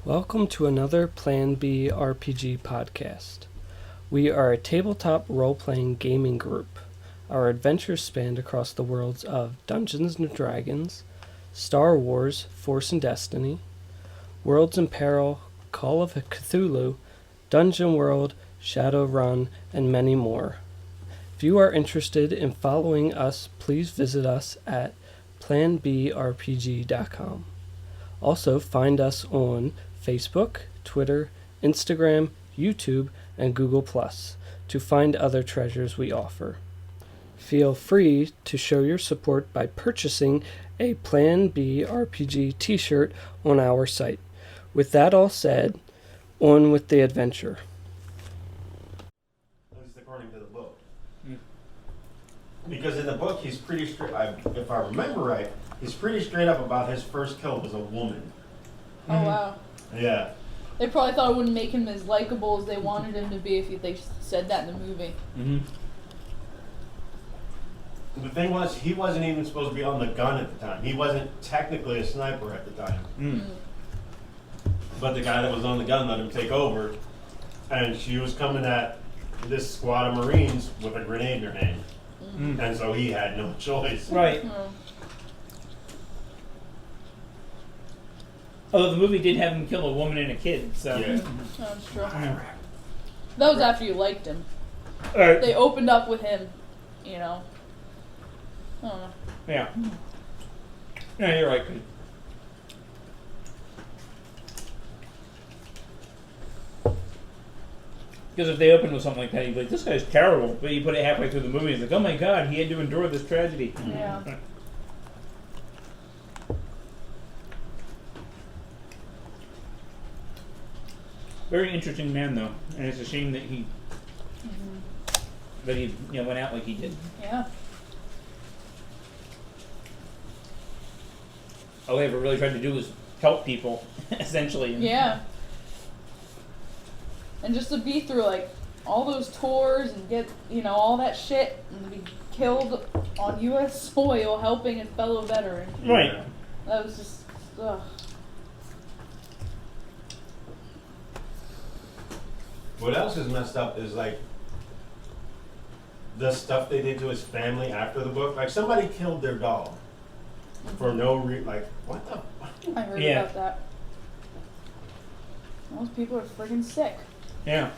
Welcome to another Plan B RPG podcast. We are a tabletop role-playing gaming group. Our adventures spanned across the worlds of Dungeons & Dragons, Star Wars, Force and Destiny, Worlds in Peril, Call of Cthulhu, Dungeon World, Shadowrun, and many more. If you are interested in following us, please visit us at planbrpg.com. Also, find us on Facebook, Twitter, Instagram, YouTube, and Google+, to find other treasures we offer. Feel free to show your support by purchasing a Plan B RPG t-shirt on our site. With that all said, on with the adventure. At least according to the book. Because in the book, he's pretty straight, if I remember right, he's pretty straight up about his first kill was a woman. Oh, wow. Yeah. They probably thought it wouldn't make him as likable as they wanted him to be if they said that in the movie. Mm-hmm. The thing was, he wasn't even supposed to be on the gun at the time. He wasn't technically a sniper at the time. But the guy that was on the gun let him take over, and she was coming at this squad of Marines with a grenade in her hand. And so he had no choice. Right. Oh. Although the movie did have him kill a woman and a kid, so. Yeah. That's true. Yeah. That was after you liked him. Alright. They opened up with him, you know. I don't know. Yeah. Yeah, you're right. Because if they opened with something like that, you'd be like, this guy's terrible. But you put it halfway through the movie and it's like, oh my god, he had to endure this tragedy. Yeah. Very interesting man, though. And it's a shame that he went out like he did. Yeah. All he ever really tried to do was help people, essentially. Yeah. And just to be through, like, all those tours and get, all that shit and to be killed on U.S. soil helping a fellow veteran. Right. That was just, ugh. What else is messed up is like the stuff they did to his family after the book. Like somebody killed their dog for no reason. Like what the fuck? I heard Yeah. about that. Those people are friggin' sick. Yeah.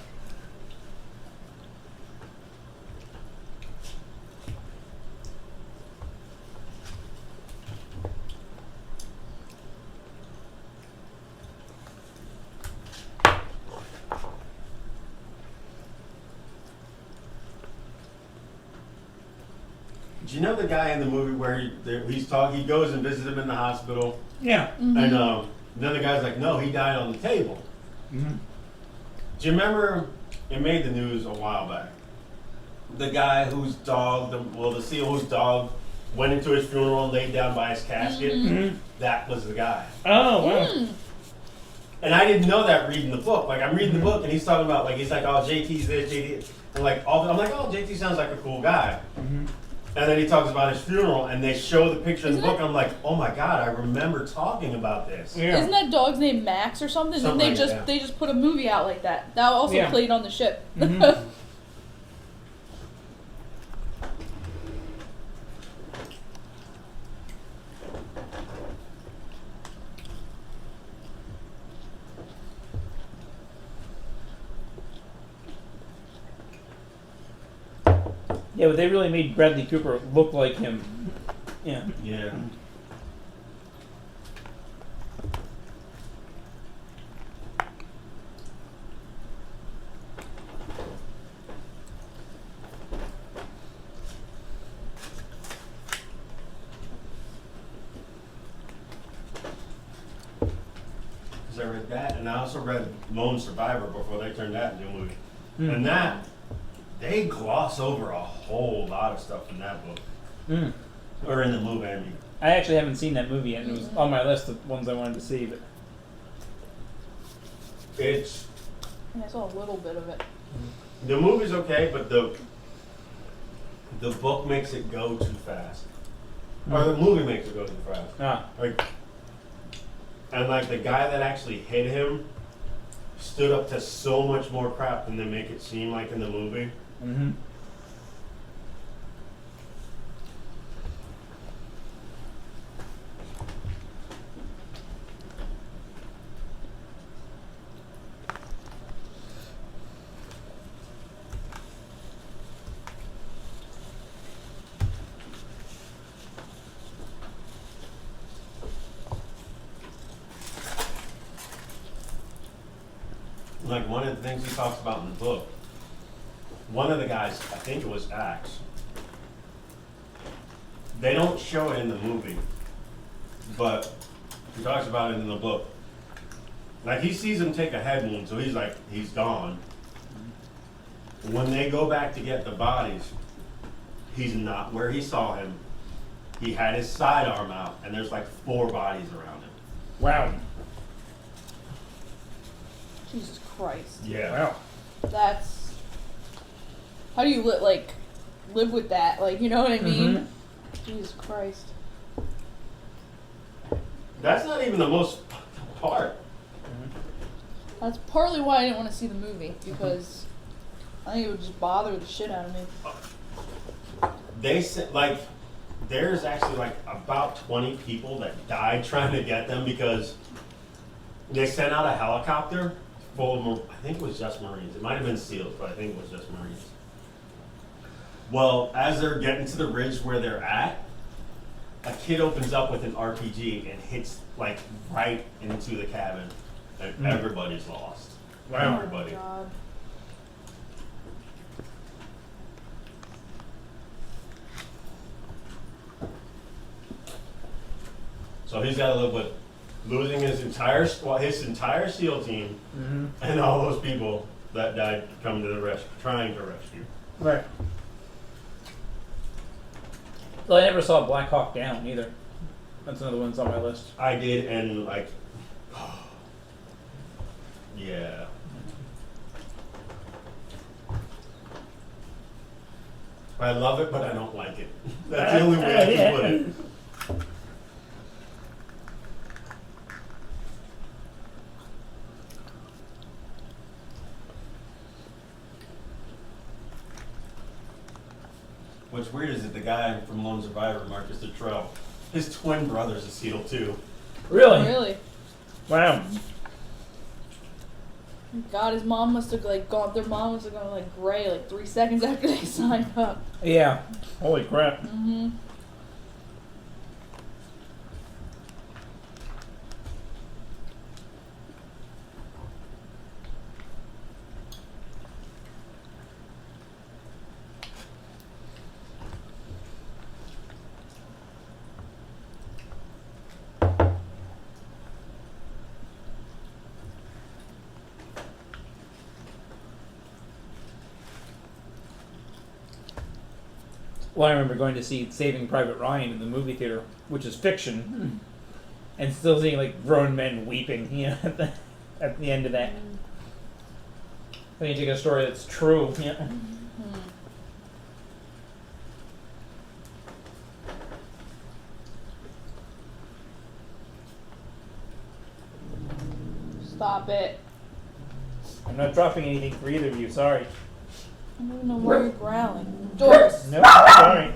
Do you know the guy in the movie where he goes and visits him in the hospital, Yeah. and then the guy's like, no, he died on the table. Mm-hmm. Do you remember? It made the news a while back. The guy whose dog, the SEAL whose dog went into his funeral and laid down by his casket. Mm-hmm. That was the guy. Oh, wow. And I didn't know that reading the book. Like I'm reading the book and he's talking about he's like, oh, JT's this, JT, and I'm like, oh, JT sounds like a cool guy. Mm-hmm. And then he talks about his funeral, and they show the picture in the Isn't book. And I'm like, oh my god, I remember talking about this. Yeah. Isn't that dog's name Max or something? Something they like just that, yeah. they just put a movie out like that. That also Yeah. played on the ship. Mhm. Yeah, but they really made Bradley Cooper look like him. Yeah. Yeah. Because I read that, and I also read Lone Survivor before they turned that into a movie. And that, they gloss over a whole lot of stuff in that book. Mm. Or in the movie, I mean. I actually haven't seen that movie yet, and it was on my list of ones I wanted to see. But It's, I saw a little bit of it. the movie's okay, but the book makes it go too fast. Or the movie makes it go too fast. ah, Like, And like the guy that actually hit him stood up to so much more crap than they make it seem like in the movie. Mm-hmm. Like one of the things he talks about in the book, one of the guys, I think it was Axe, they don't show it in the movie, but he talks about it in the book. Like he sees him take a head wound, so he's like, he's gone. When they go back to get the bodies, he's not where he saw him. He had his sidearm out, and there's like 4 bodies around him. Wow. Jesus Christ. Yeah. Wow. That's. How do you live with that? Like, you know what I mean? Jesus Christ. That's not even the most part. That's partly why I didn't want to see the movie, because I think it would just bother the shit out of me. They said, like, there's actually like about 20 people that died trying to get them because they sent out a helicopter full of, I think it was just Marines. It might have been SEALs, but I think it was just Marines. Well, as they're getting to the ridge where they're at, a kid opens up with an RPG and hits like right into the cabin, and everybody's lost. Wow. Everybody. Oh, God. So he's got to live with losing his entire squad, his entire SEAL team, Mm-hmm. and all those people that died coming to the rescue, trying to rescue. Right. Well, I never saw Black Hawk Down either. That's another one that's on my list. I did, and like, yeah. I love it, but I don't like it. That's the only way I can put it. What's weird is that the guy from Lone Survivor, Marcus Luttrell, his twin brother's a SEAL too. Really? Really? Wow. God, his mom must have gone. Their mom must have gone gray 3 seconds after they signed up. Yeah. Holy crap. Mm-hmm. Well, I remember going to see Saving Private Ryan in the movie theater, which is fiction, and still seeing grown men weeping, at the end of that. When you take a story that's true, yeah. Stop it. I'm not dropping anything for either of you. Sorry. I don't even know why you're growling. Doris. Nope. Sorry.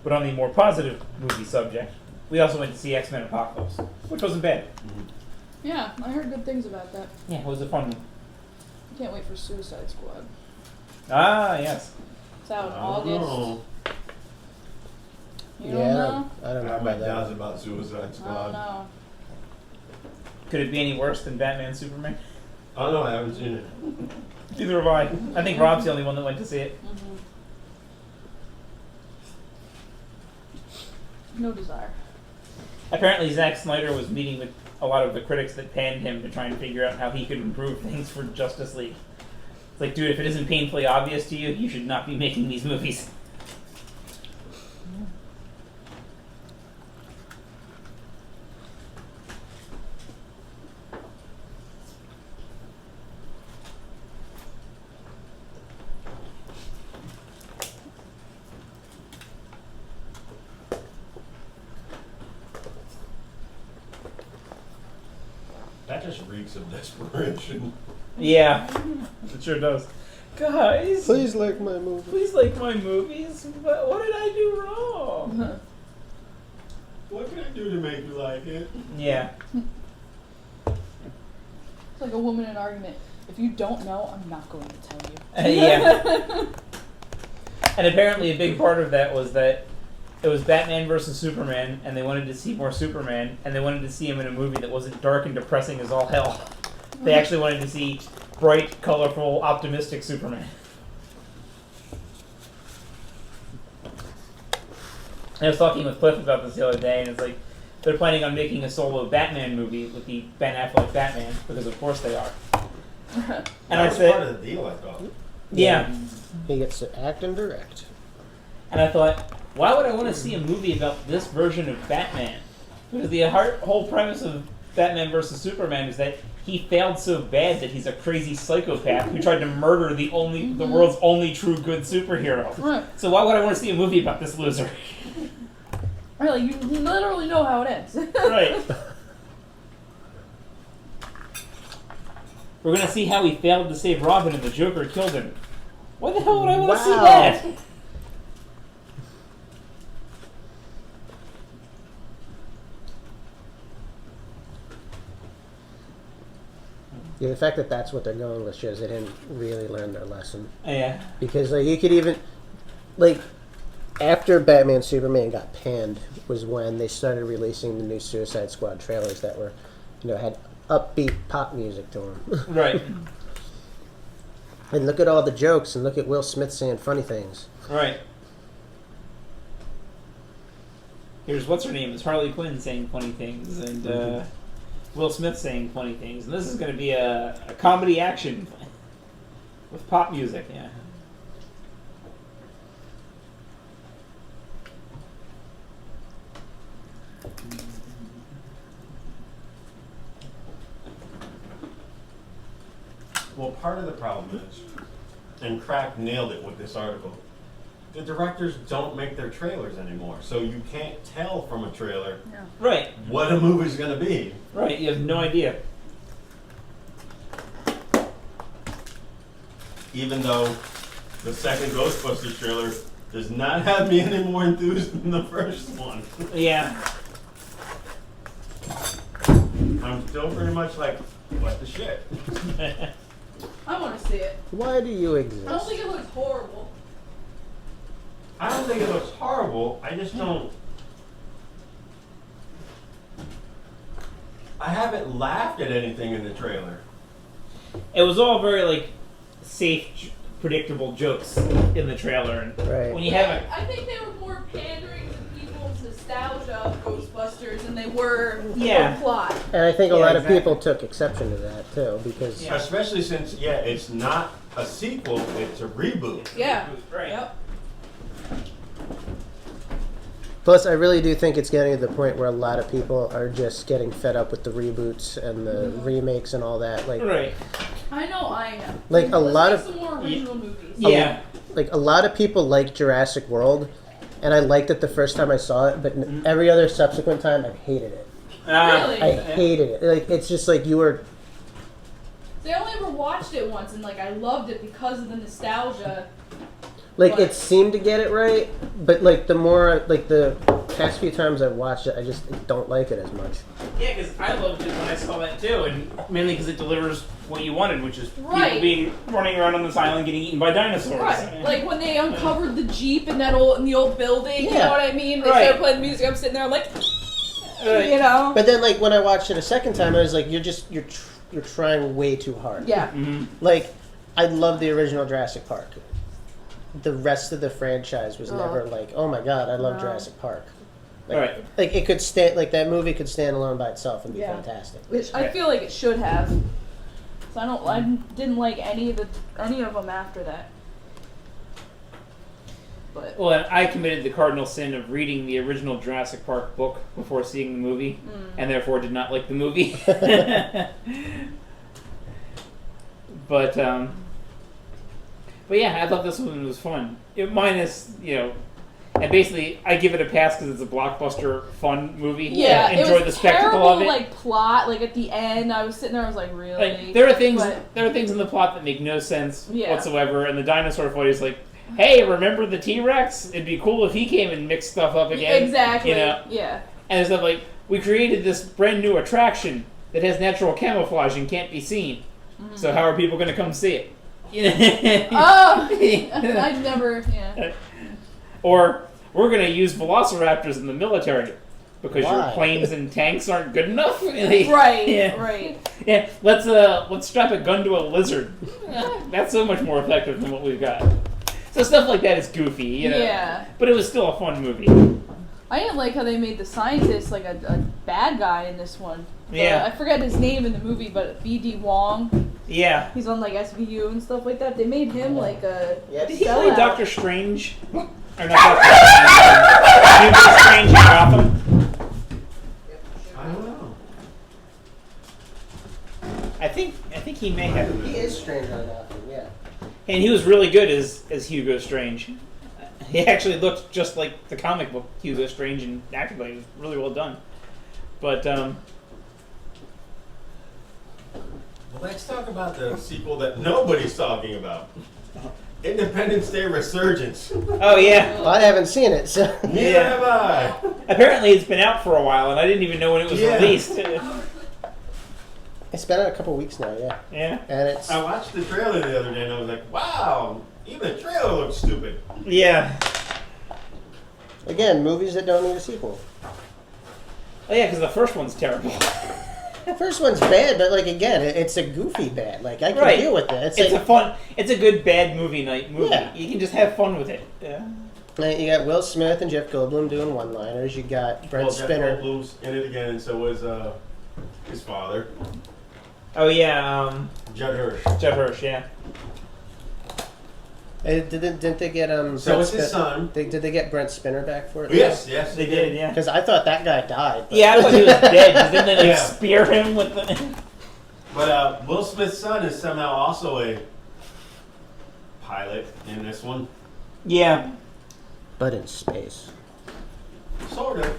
But on the more positive movie subject, we also went to see X-Men Apocalypse, which wasn't bad. Yeah, I heard good things about that. Yeah, it was a fun one. Can't wait for Suicide Squad. Ah, yes. It's out in I don't August. know. You don't know? I don't I know have my about doubts that. about Suicide I don't Squad. know. Could it be any worse than Batman Superman? I don't know, I haven't seen it. Neither have I. I think Rob's the only one that went to see it. No desire. Apparently, Zack Snyder was meeting with a lot of the critics that panned him to try and figure out how he could improve things for Justice League. It's like, dude, if it isn't painfully obvious to you, you should not be making these movies. That just reeks of desperation. Yeah, it sure does. Guys, Please like my movie. please like my movies. But what did I do wrong? What can I do to make you like it? Yeah. It's like a woman in an argument. If you don't know, I'm not going to tell you. Yeah. And apparently, a big part of that was that it was Batman versus Superman, and they wanted to see more Superman, and they wanted to see him in a movie that wasn't dark and depressing as all hell. They actually wanted to see bright, colorful, optimistic Superman. I was talking with Cliff about this the other day, and it's like they're planning on making a solo Batman movie with the Ben Affleck Batman, because of course they are. And That I was said, part of the deal, I thought. yeah. He gets to act and direct. And I thought, why would I want to see a movie about this version of Batman? Because the whole premise of Batman versus Superman is that he failed so bad that he's a crazy psychopath who tried to murder the world's only true good superhero. Right. So why would I want to see a movie about this loser? Really, you literally know how it ends. Right. We're gonna see how he failed to save Robin and the Joker killed him. Why the hell would I want to see Wow. that? Yeah, the fact that that's what they're going with shows they didn't really learn their lesson. Yeah. Because like you could even like after Batman Superman got panned was when they started releasing the new Suicide Squad trailers that were, had upbeat pop music to them. Right. And look at all the jokes and look at Will Smith saying funny things. Right. Here's what's her name? It's Harley Quinn saying funny things, and Will Smith saying funny things, and this is going to be a comedy action with pop music. Yeah. Well, part of the problem is, and Crack nailed it with this article, the directors don't make their trailers anymore, so you can't tell from a trailer Right. what a movie's going to be. Right. You have no idea. Even though the second Ghostbusters trailer does not have me any more enthused than the first one. Yeah. I'm still pretty much like, what the shit? I want to see it. Why do you exist? I don't think it looks horrible. I don't think it looks horrible, I just don't... I haven't laughed at anything in the trailer. It was all very safe, predictable jokes in the trailer, and Right. when you have it, I think they were more pandering to people's nostalgia of Ghostbusters than they were Yeah. for plot. And I think a Yeah, lot exactly. of people took exception to that too, because Yeah. Especially since, it's not a sequel, it's a reboot. Yeah. Right. Yep. plus I really do think it's getting to the point where a lot of people are just getting fed up with the reboots and the remakes and all that. right. I know I am. Like, a Let's lot make of- some more original movies. Yeah. Like a lot of people like Jurassic World, and I liked it the first time I saw it, but every other subsequent time I hated it. Really? I hated it. Like it's just like you were. See, I only ever watched it once, and I loved it because of the nostalgia. Like What? it seemed to get it right, but the more the past few times I've watched it, I just don't like it as much. Yeah, because I loved it when I saw that too, and mainly because it delivers what you wanted, which is Right. people running around on this island getting eaten by dinosaurs. Right. Like when they uncovered the Jeep in the old building, you Yeah. know what I mean? They Right. started playing music. I'm sitting there like, Right. you know. But then when I watched it a second time, I was like, you're trying way too hard. Yeah. Mm-hmm. Like I love the original Jurassic Park. The rest of the franchise was Oh. never like, oh my god, I love No. Jurassic Park. Right. Like it could stand, that movie could stand alone by itself and be Yeah. fantastic. I feel like it should have. So I didn't like any of them after that. But Well, I committed the cardinal sin of reading the original Jurassic Park book before seeing the movie, and therefore did not like the movie. But yeah, I thought this one was fun. Minus, And basically, I give it a pass because it's a blockbuster, fun movie. Yeah, Enjoy it the was spectacle terrible, of it. like plot. Like at the end, I was sitting there. I was like, really? Like, there are things But- in the plot that make no sense Yeah. whatsoever. And the dinosaur fight is like, hey, remember the T-Rex? It'd be cool if he came and mixed stuff up again. Exactly. You know? Yeah. And it's stuff like, we created this brand new attraction that has natural camouflage and can't be seen. So how are people going to come see it? Oh, I'd never. Yeah. Or we're going to use velociraptors in the military because your Why? planes and tanks aren't good enough. Right. Yeah. Right. Yeah. Let's strap a gun to a lizard. That's so much more effective than what we've got. So stuff like that is goofy, you know. Yeah. But it was still a fun movie. I didn't like how they made the scientist like a bad guy in this one. Yeah. I forget his name in the movie, but B.D. Wong. Yeah. He's on like SVU and stuff like that. They made him like a Yes. Did he play sellout. Doctor Strange? Or not Doctor Strange? Hugo Strange in Gotham? I don't know. I think he may have. He is strange on Gotham, yeah. And he was really good as Hugo Strange. He actually looked just like the comic book Hugo Strange and acted like it was really well done. But Well, let's talk about the sequel that nobody's talking about. Independence Day Resurgence. oh yeah, Well, I haven't seen it, so. Neither Yeah. have I. apparently it's been out for a while, and I didn't even know when it was Yeah. released. It's been out a couple weeks now, yeah. Yeah, And it's. I watched the trailer the other day and I was like, wow, even the trailer looks stupid. yeah, Again, movies that don't need a sequel. oh yeah, because the first one's terrible. The first one's bad, but like again, it's a goofy bad. Like I can Right. deal with that. It's a good bad movie night movie. Yeah. You can just have fun with it. Yeah. You got Will Smith and Jeff Goldblum doing one-liners. You got Brent Well, Jeff Spinner. Goldblum's in it again, and so was his father, Oh yeah, Judd Hirsch. Judd Hirsch. Yeah. Didn't they get So it's his son. Did they get Brent Spinner back for it? Yes, They did. Yeah. Because I thought that guy died. but- Yeah, I thought he was dead. 'Cause then they like Yeah. spear him with the. But Will Smith's son is somehow also a pilot in this one. Yeah. But in space. Sort of.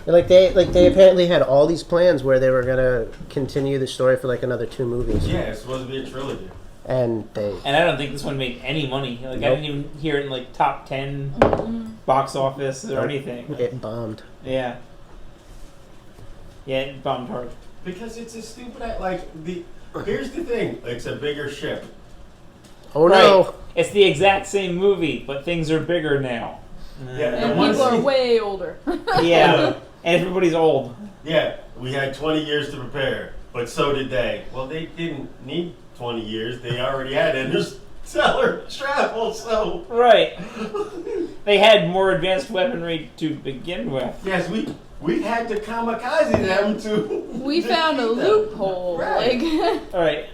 They apparently had all these plans where they were gonna continue the story for like another 2 movies, Yeah, it's supposed to be a trilogy. and they And I don't think this one made any money. Like I Nope. didn't even hear it in like top 10 box office or anything. it bombed. Yeah. Yeah, it bombed hard. Because it's a stupid, here's the thing, it's a bigger ship. Oh Right. no! It's the exact same movie, but things are bigger now. Yeah. And one people are scene- way older. Yeah. And everybody's old. Yeah, we had 20 years to prepare, but so did they. Well, they didn't need 20 years, they already had interstellar travel, so. Right. They had more advanced weaponry to begin with. Yes, we had to kamikaze them to. We found a defeat them. loophole. Right. Like, Alright.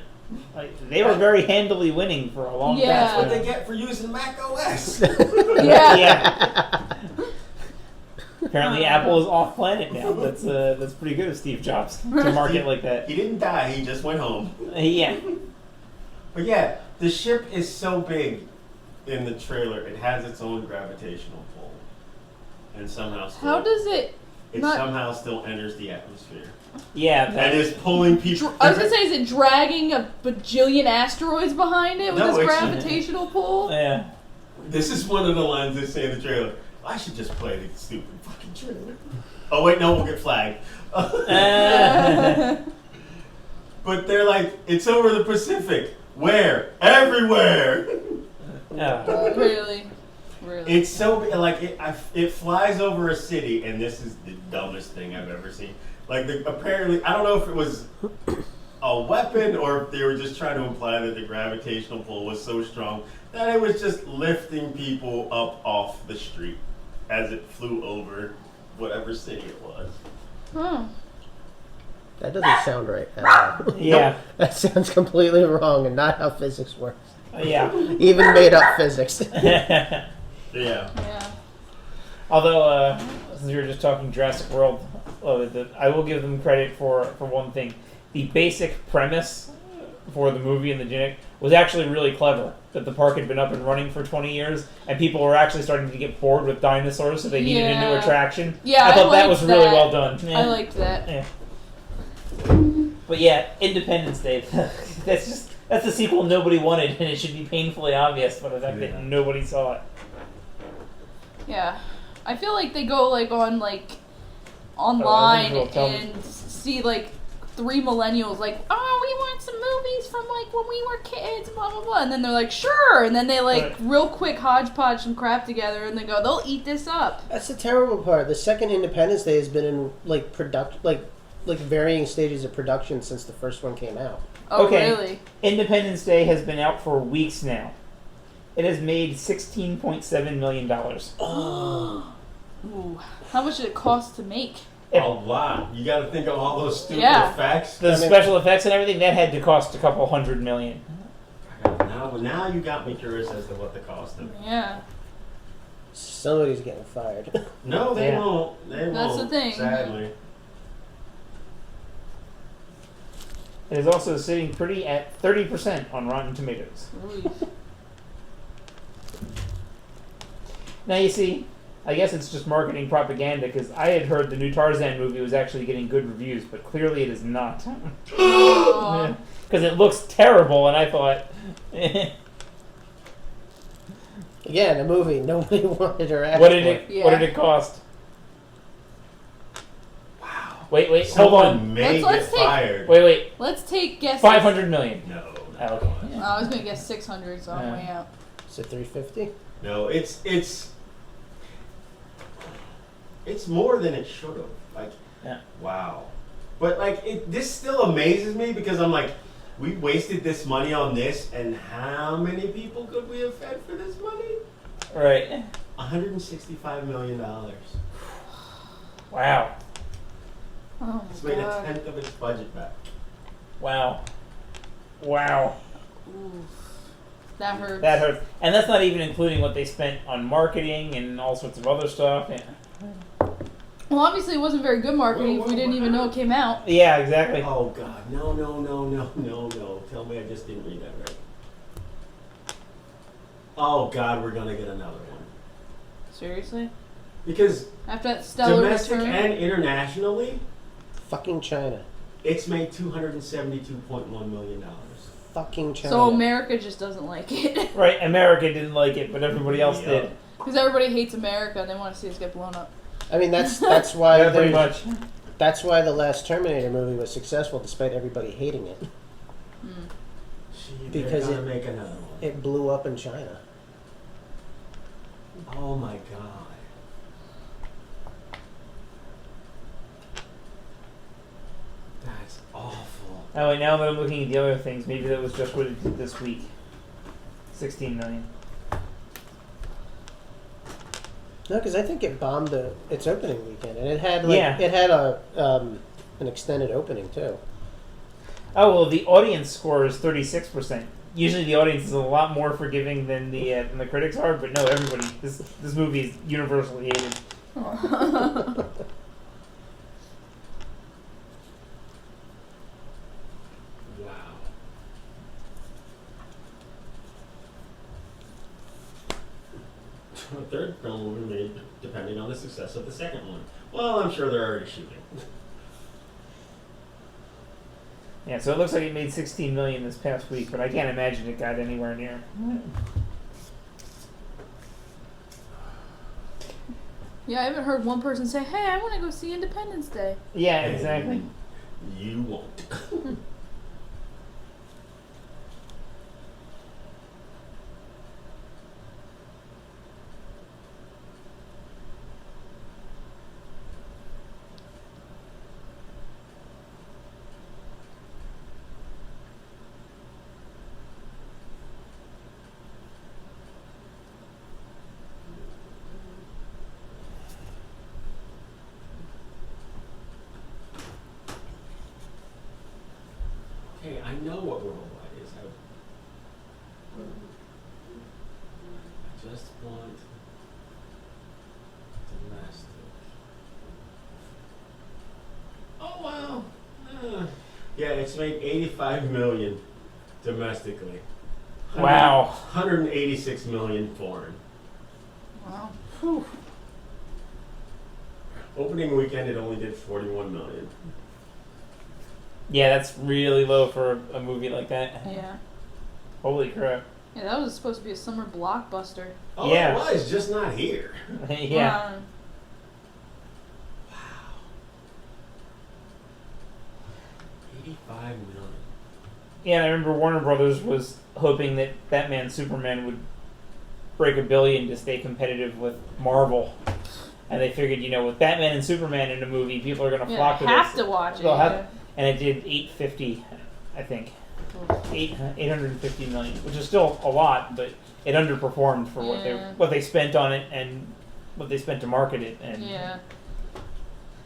Like, they were very handily winning for a long Yeah. That's time. what they get for using Mac OS. yeah. Yeah. Apparently, Apple is off planet now. That's pretty good of Steve Jobs to market like that. He didn't die, he just went home. Yeah. But yeah, the ship is so big in the trailer, it has its own gravitational pull. And somehow still, How does it? it not- somehow still enters the atmosphere. Yeah. And is pulling people. I was gonna say, is it dragging a bajillion asteroids behind it with No, this it's- gravitational pull? Yeah. This is one of the lines they say in the trailer. I should just play the stupid fucking trailer. Oh wait, no, we'll get flagged. But they're like, it's over the Pacific. Where? Everywhere. Really? Really? It's so big, like it flies over a city, and this is the dumbest thing I've ever seen. Like apparently, I don't know if it was a weapon or if they were just trying to imply that the gravitational pull was so strong that it was just lifting people up off the street as it flew over whatever city it was. Huh. That doesn't sound right at all. Yeah. That sounds completely wrong and not how physics works. Yeah. Even made up physics. Yeah. Yeah. Although, since we were just talking Jurassic World, I will give them credit for one thing. The basic premise for the movie and the genetic was actually really clever. That the park had been up and running for 20 years, and people were actually starting to get bored with dinosaurs, so they needed a new Yeah. attraction. Yeah, I thought that liked was really that. well done. Yeah. I liked that. Yeah. But yeah, Independence Day. That's the sequel nobody wanted, and it should be painfully obvious by the fact Yeah. that nobody saw it. Yeah, I feel like they go like on like online Oh, I think you'll tell me. and see like 3 millennials like, oh, we want some movies from like when we were kids, blah blah blah, and then they're like, sure, and then they like Right. real quick hodgepodge some crap together, and they go, they'll eat this up. That's the terrible part. The second Independence Day has been in like like varying stages of production since the first one came out. Oh, Okay. really? Independence Day has been out for weeks now. It has made $16.7 million. Ooh, how much did it cost to make? A lot. You got to think of all those stupid Yeah. effects. The I mean- special effects and everything, that had to cost a couple $100 million. Now you got me curious as to what the cost of it. Yeah. Somebody's getting fired. No, they Yeah. won't. They won't. That's the thing. Sadly. It is also sitting pretty at 30% on Rotten Tomatoes. Ooh. Now you see, I guess it's just marketing propaganda because I had heard the new Tarzan movie was actually getting good reviews, but clearly it is not. Aw. Because it looks terrible, and I thought, Again, a movie nobody wanted or asked what did for. it? What did it cost? Wow. Wait, hold on. Someone may Let's get take- fired. Wait. Let's take guesses. 500 million. No. Oh, okay. I was gonna guess 600, so I'm way out. Is it 350? No, it's more than it should have. Like, Yeah. wow. But like, this still amazes me because I'm like, we wasted this money on this, and how many people could we have fed for this money? Right. $165 million. Wow. Oh It's my made a god. tenth of its budget back. Wow. Oof. That hurts. That hurts. And that's not even including what they spent on marketing and all sorts of other stuff. Yeah, Well, obviously it wasn't very good marketing if we didn't even know it came out. yeah, exactly. Oh God, no. Tell me I just didn't read that right. Oh God, we're gonna get another one. Seriously? Because After that stellar domestic return? and internationally, Fucking China. it's made $272.1 million. Fucking China. So America just doesn't like it. Right, America didn't like it, but everybody else Yep. did. Because everybody hates America and they want to see us get blown up. I mean, that's why Yeah, pretty there's- much. that's why the last Terminator movie was successful despite everybody hating it. Gee, Because they're gonna it- make another one. It blew up in China. Oh my God. That's awful. Oh, wait, now that I'm looking at the other things, maybe that was just what it did this week. 16 million. No, because I think it bombed its opening weekend, and it had like Yeah. it had a an extended opening too. Oh, well, the audience score is 36%. Usually the audience is a lot more forgiving than the critics are, but no, everybody, this movie is universally hated. Wow. A third film will be made depending on the success of the second one. Well, I'm sure they're already shooting. Yeah, so it looks like it made 16 million this past week, but I can't imagine it got anywhere near. Yeah, I haven't heard one person say, hey, I want to go see Independence Day. Yeah, exactly. You won't. Okay, I know what worldwide is. I just want domestic. Oh wow! Yeah, it's made 85 million domestically. Wow. 186 million foreign. Wow. Opening weekend, it only did 41 million. Yeah, that's really low for a movie like that. Yeah. Holy crap. Yeah, that was supposed to be a summer blockbuster. Oh, Yeah. it was, just not here. Yeah. 85 million. Yeah, and I remember Warner Brothers was hoping that Batman Superman would break $1 billion to stay competitive with Marvel. And they figured, with Batman and Superman in a movie, people are going to Yeah, flock to have this. to watch it. They'll have- Yeah. And it did 850, I think. 850 million, which is still a lot, but it underperformed for Yeah. what they spent on it and what they spent to market it. And Yeah.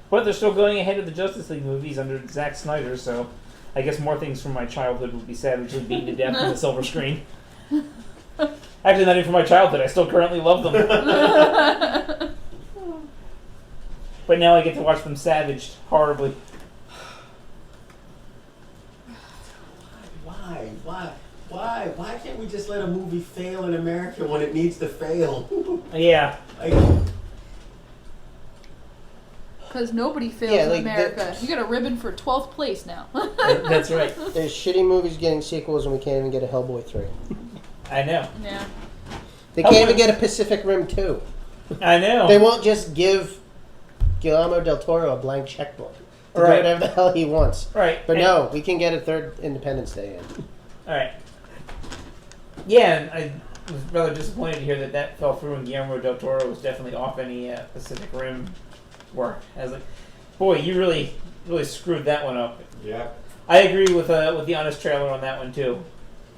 But they're still going ahead of the Justice League movies under Zack Snyder, so I guess more things from my childhood would be savagely beaten to death on the silver screen. Actually, not even from my childhood. I still currently love them. But now I get to watch them savaged horribly. Why can't we just let a movie fail in America when it needs to fail? Yeah. Like, Because nobody fails Yeah, in like America. You got a ribbon for 12th place now. That's right. There's shitty movies getting sequels, and we can't even get a Hellboy 3. I know. Yeah. They can't even get a Pacific Rim 2. I know. They won't just give Guillermo del Toro a blank checkbook to do Right. whatever the hell he wants. Right. But and- no, we can get a third Independence Day in. Alright. Yeah, and I was rather disappointed to hear that fell through, and Guillermo del Toro was definitely off any Pacific Rim work. I was like, boy, you really screwed that one up. yeah. I agree with the honest trailer on that one too.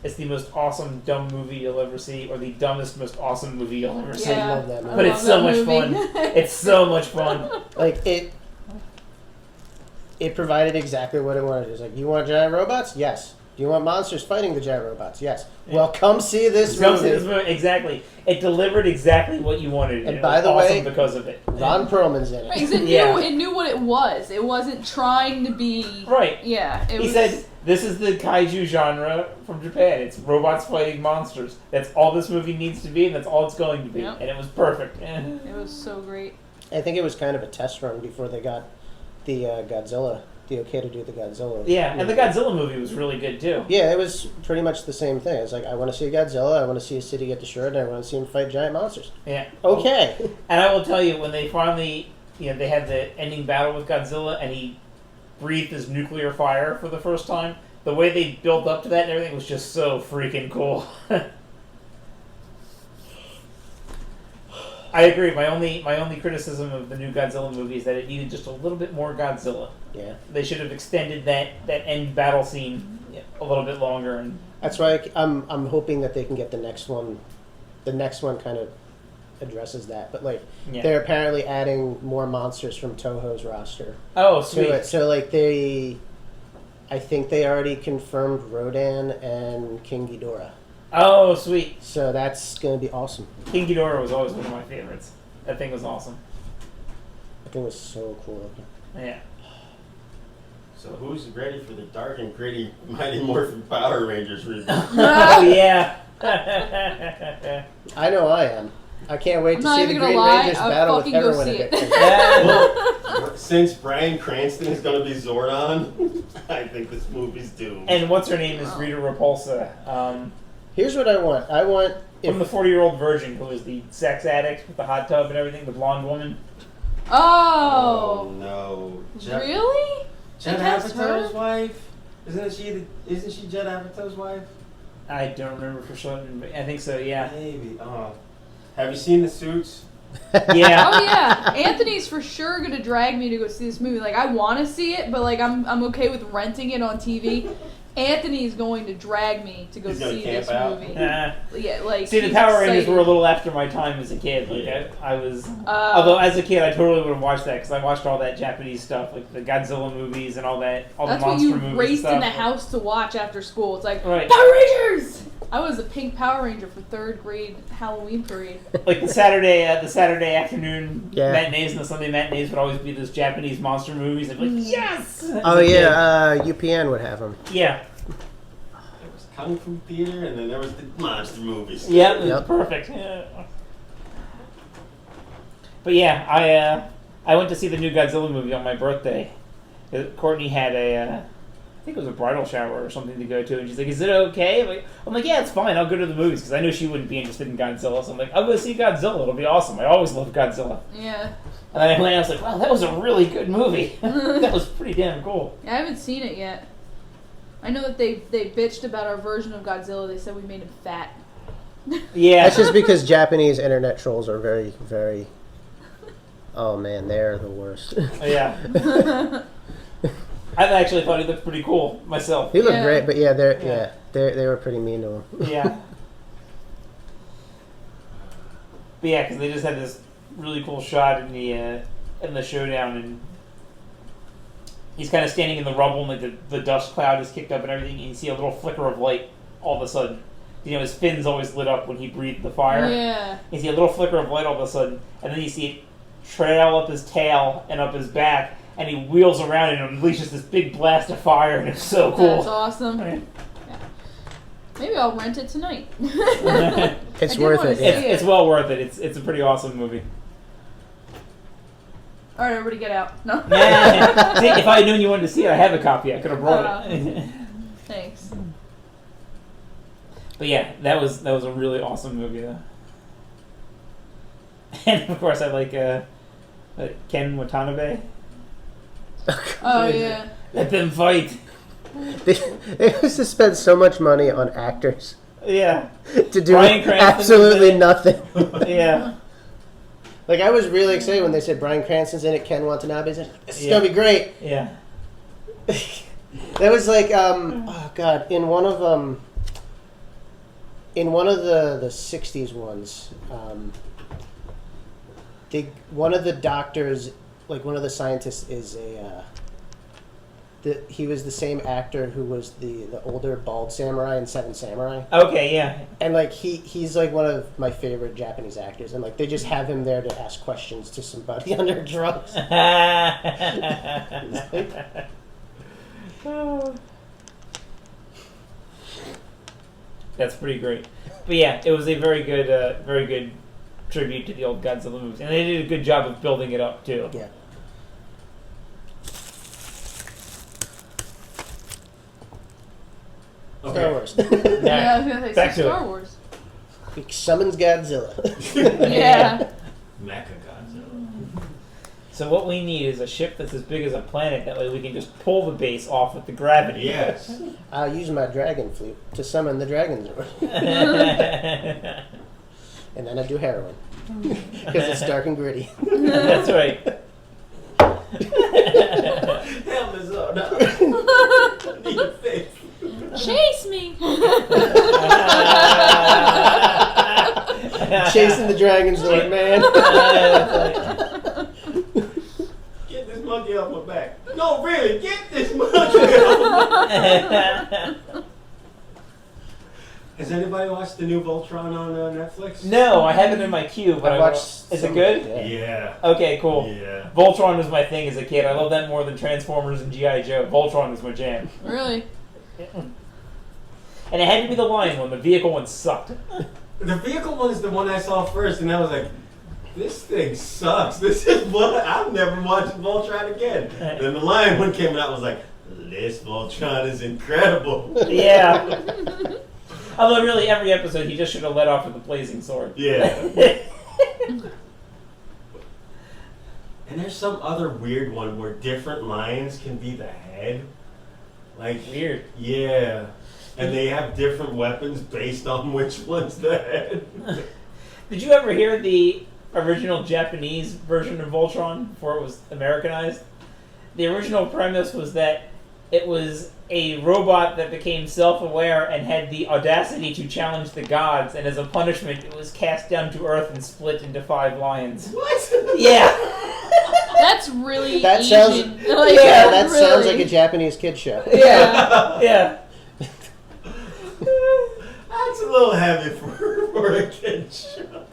It's the most awesome dumb movie you'll ever see, or the dumbest most awesome movie you'll ever see. Yeah. love that movie. But I it's love so much that fun. movie. It's so much fun. Like, it provided exactly what it wanted. It's like, you want giant robots? Yes. Do you want monsters fighting the giant robots? Yes. Well, come see this Come see movie. this movie. Exactly. It delivered exactly what you wanted. And it by was the awesome way, because of it. Ron Perlman's in Right, it. 'cause it knew, Yeah. it knew what it was. It wasn't trying to be... Right. Yeah. It He was, said, this is the kaiju genre from Japan. It's robots fighting monsters. That's all this movie needs to be, and that's all it's going to be. Yep. And it was perfect. It was so great. I think it was kind of a test run before they got the Godzilla, the okay to do the Godzilla. Yeah, and the movie. Godzilla movie was really good, too. Yeah, it was pretty much the same thing. It's like, I want to see a Godzilla, I want to see a city get destroyed, and I want to see him fight giant monsters. Yeah. Okay. And I will tell you, when they finally, they had the ending battle with Godzilla, and he breathed his nuclear fire for the first time, the way they built up to that and everything was just so freaking cool. I agree. My only criticism of the new Godzilla movie is that it needed just a little bit more Godzilla. Yeah. They should have extended that end battle scene a little bit longer. And That's why I'm hoping that they can get the next one. The next one kind of addresses that, but like yeah. they're apparently adding more monsters from Toho's roster Oh, to sweet. it. So like I think they already confirmed Rodan and King Ghidorah. Oh, sweet. So that's going to be awesome. King Ghidorah was always one of my favorites. That thing was awesome. That thing was so cool. Yeah. So who's ready for the dark and gritty Mighty Morphin Power Rangers reboot? Oh, yeah. I know I am. I can't wait I'm to not see the even Green gonna lie, Rangers I'll battle with fucking go everyone see in it. it. Well, since Bryan Cranston is going to be Zordon, I think this movie's doomed. And what's her name is Rita Repulsa. Here's what I want. I want From the 40-year-old virgin who is the sex addict with the hot tub and everything, the blonde woman. Oh. no! Really? Judd They cast Apatow's her? wife? Isn't she Judd Apatow's wife? I don't remember for sure. But I think so, yeah. Maybe. Have you seen the Suits? Yeah. Oh yeah, Anthony's for sure gonna drag me to go see this movie. Like I want to see it, but like I'm okay with renting it on TV. Anthony's going to drag me to go He's gonna see camp this out. movie. Uh, Yeah, like see, the he's Power Rangers excited. were a little after my time as a kid. Like I was, although as a kid I totally would have watched that because I watched all that Japanese stuff, like the Godzilla movies and all that, all That's the what monster you movies. raced and in the stuff. house to watch after school. It's like Right. Power Rangers. I was a pink Power Ranger for 3rd grade Halloween parade. Like the Saturday afternoon Yeah. matinees and the Sunday matinees would always be those Japanese monster movies. I'd be like, yes. As Oh a kid. yeah, UPN would have them. Yeah. It was Kung Fu Theater, and then there was the monster movies. Yep, it was Yep. perfect. Yeah. But yeah, I went to see the new Godzilla movie on my birthday. Courtney had I think it was a bridal shower or something to go to, and she's like, "Is it okay?" I'm like, "Yeah, it's fine. I'll go to the movies," because I knew she wouldn't be interested in Godzilla. So I'm like, "I'll go see Godzilla. It'll be awesome. I always love Godzilla." Yeah. And then I went, and I was like, "Wow, that was a really good movie. That was pretty damn cool." I haven't seen it yet. I know that they bitched about our version of Godzilla. They said we made him fat. Yeah, That's just because Japanese internet trolls are very, very. Oh man, they're the worst. yeah. I actually thought he looked pretty cool myself. He looked Yeah. great, but yeah, Yeah. they were pretty mean to him. Yeah. But yeah, because they just had this really cool shot in the showdown, and he's kind of standing in the rubble, and like the dust cloud is kicked up and everything, and you see a little flicker of light all of a sudden. You know, his fins always lit up when he breathed the fire. Yeah. You see a little flicker of light all of a sudden, and then you see it trail up his tail and up his back, and he wheels around and unleashes this big blast of fire, and it's so cool. That's awesome. Yeah. Maybe I'll rent it tonight. It's I did worth wanna it. see Yeah. It's well worth it. It's a pretty awesome movie. All right, everybody get out. No. See, if I had known you wanted to see it, I have a copy. I could have brought it. Thanks. But yeah, that was a really awesome movie, though. And of course, I like Ken Watanabe. Oh yeah. Let them fight. They used to spend so much money on actors Yeah, to do Bryan Cranston absolutely was in it. nothing. yeah, Like I was really excited when they said Bryan Cranston's in it, Ken Watanabe's in it. This is Yeah. gonna be great. yeah. That was like oh god, in one of the '60s ones, one of the doctors, like one of the scientists, is he was the same actor who was the older bald samurai in Seven Samurai, Okay, yeah. and like he's like one of my favorite Japanese actors, and like they just have him there to ask questions to somebody under drugs. That's pretty great. But yeah, it was a very good tribute to the old Godzilla movies, and they did a good job of building it up too. Yeah. Star Okay. Wars. Yeah, I was gonna say Back to Star it. Wars. He summons Godzilla. Yeah. Mecha Godzilla. So what we need is a ship that's as big as a planet. That way we can just pull the base off with the gravity. Yes. I'll use my dragon flute to summon the dragon zord. And then I do heroin. Because it's dark and gritty. That's right. Help us all. No. I need a fix. Chase me. Chasing the dragon zord, man. Get this monkey off my back. No, really, get this monkey off. Has anybody watched the new Voltron on Netflix? No, I have it in my queue, but I I watched Is some it good? of it, Yeah. Okay, cool. Yeah. Voltron was my thing as a kid. I love that more than Transformers and G.I. Joe. Voltron was my jam. Really? And it had to be the lion one. The vehicle one sucked. The vehicle one is the one I saw first, and I was like, this thing sucks. This is what I'm never watching Voltron again. And then the lion one came out, I was like, this Voltron is incredible. Yeah. Although really every episode he just should have let off with the blazing sword. Yeah. And there's some other weird one where different lions can be the head. Like, Weird. yeah. And they have different weapons based on which one's the head. Did you ever hear the original Japanese version of Voltron before it was Americanized? The original premise was that it was a robot that became self-aware and had the audacity to challenge the gods, and as a punishment, it was cast down to Earth and split into 5 lions. What? Yeah. That's really That Asian. sounds- Like, Yeah, that really. sounds like a Japanese kid show. Yeah. Yeah. That's a little heavy for a kid show.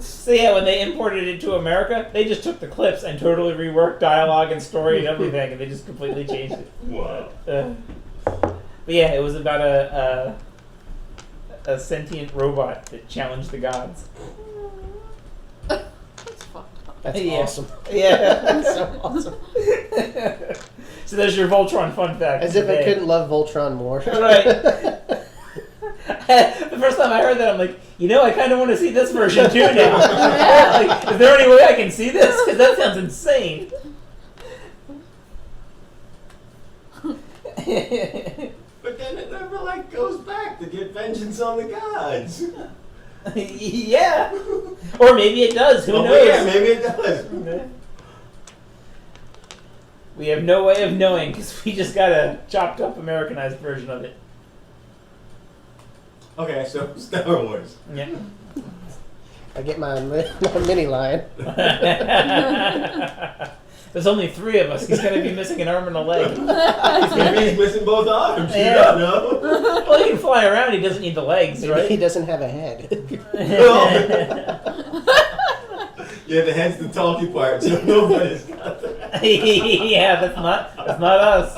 So yeah, when they imported it to America, they just took the clips and totally reworked dialogue and story and everything, and they just completely changed it. Wow. But yeah, it was about a sentient robot that challenged the gods. That's fucked up. That's Yeah. awesome. Yeah, that's so awesome. So there's your Voltron fun fact. As if I today. couldn't love Voltron more. Right. The first time I heard that, I'm like, I kind of want to see this version too now. Like, is there any way I can see this? Because that sounds insane. But then it never like goes back to get vengeance on the gods. Yeah. Or maybe it does. Who Oh, knows? yeah, maybe it does. We have no way of knowing because we just got a chopped up Americanized version of it. Okay, so Star Wars. Yeah. I get my mini line. There's only 3 of us. He's going to be missing an arm and a leg. Maybe he's missing both arms. You Yeah. don't know. Well, he can fly around. He doesn't need the legs, He right? doesn't have a head. Yeah, the head's the talky part, so nobody's got that. Yeah, that's not us.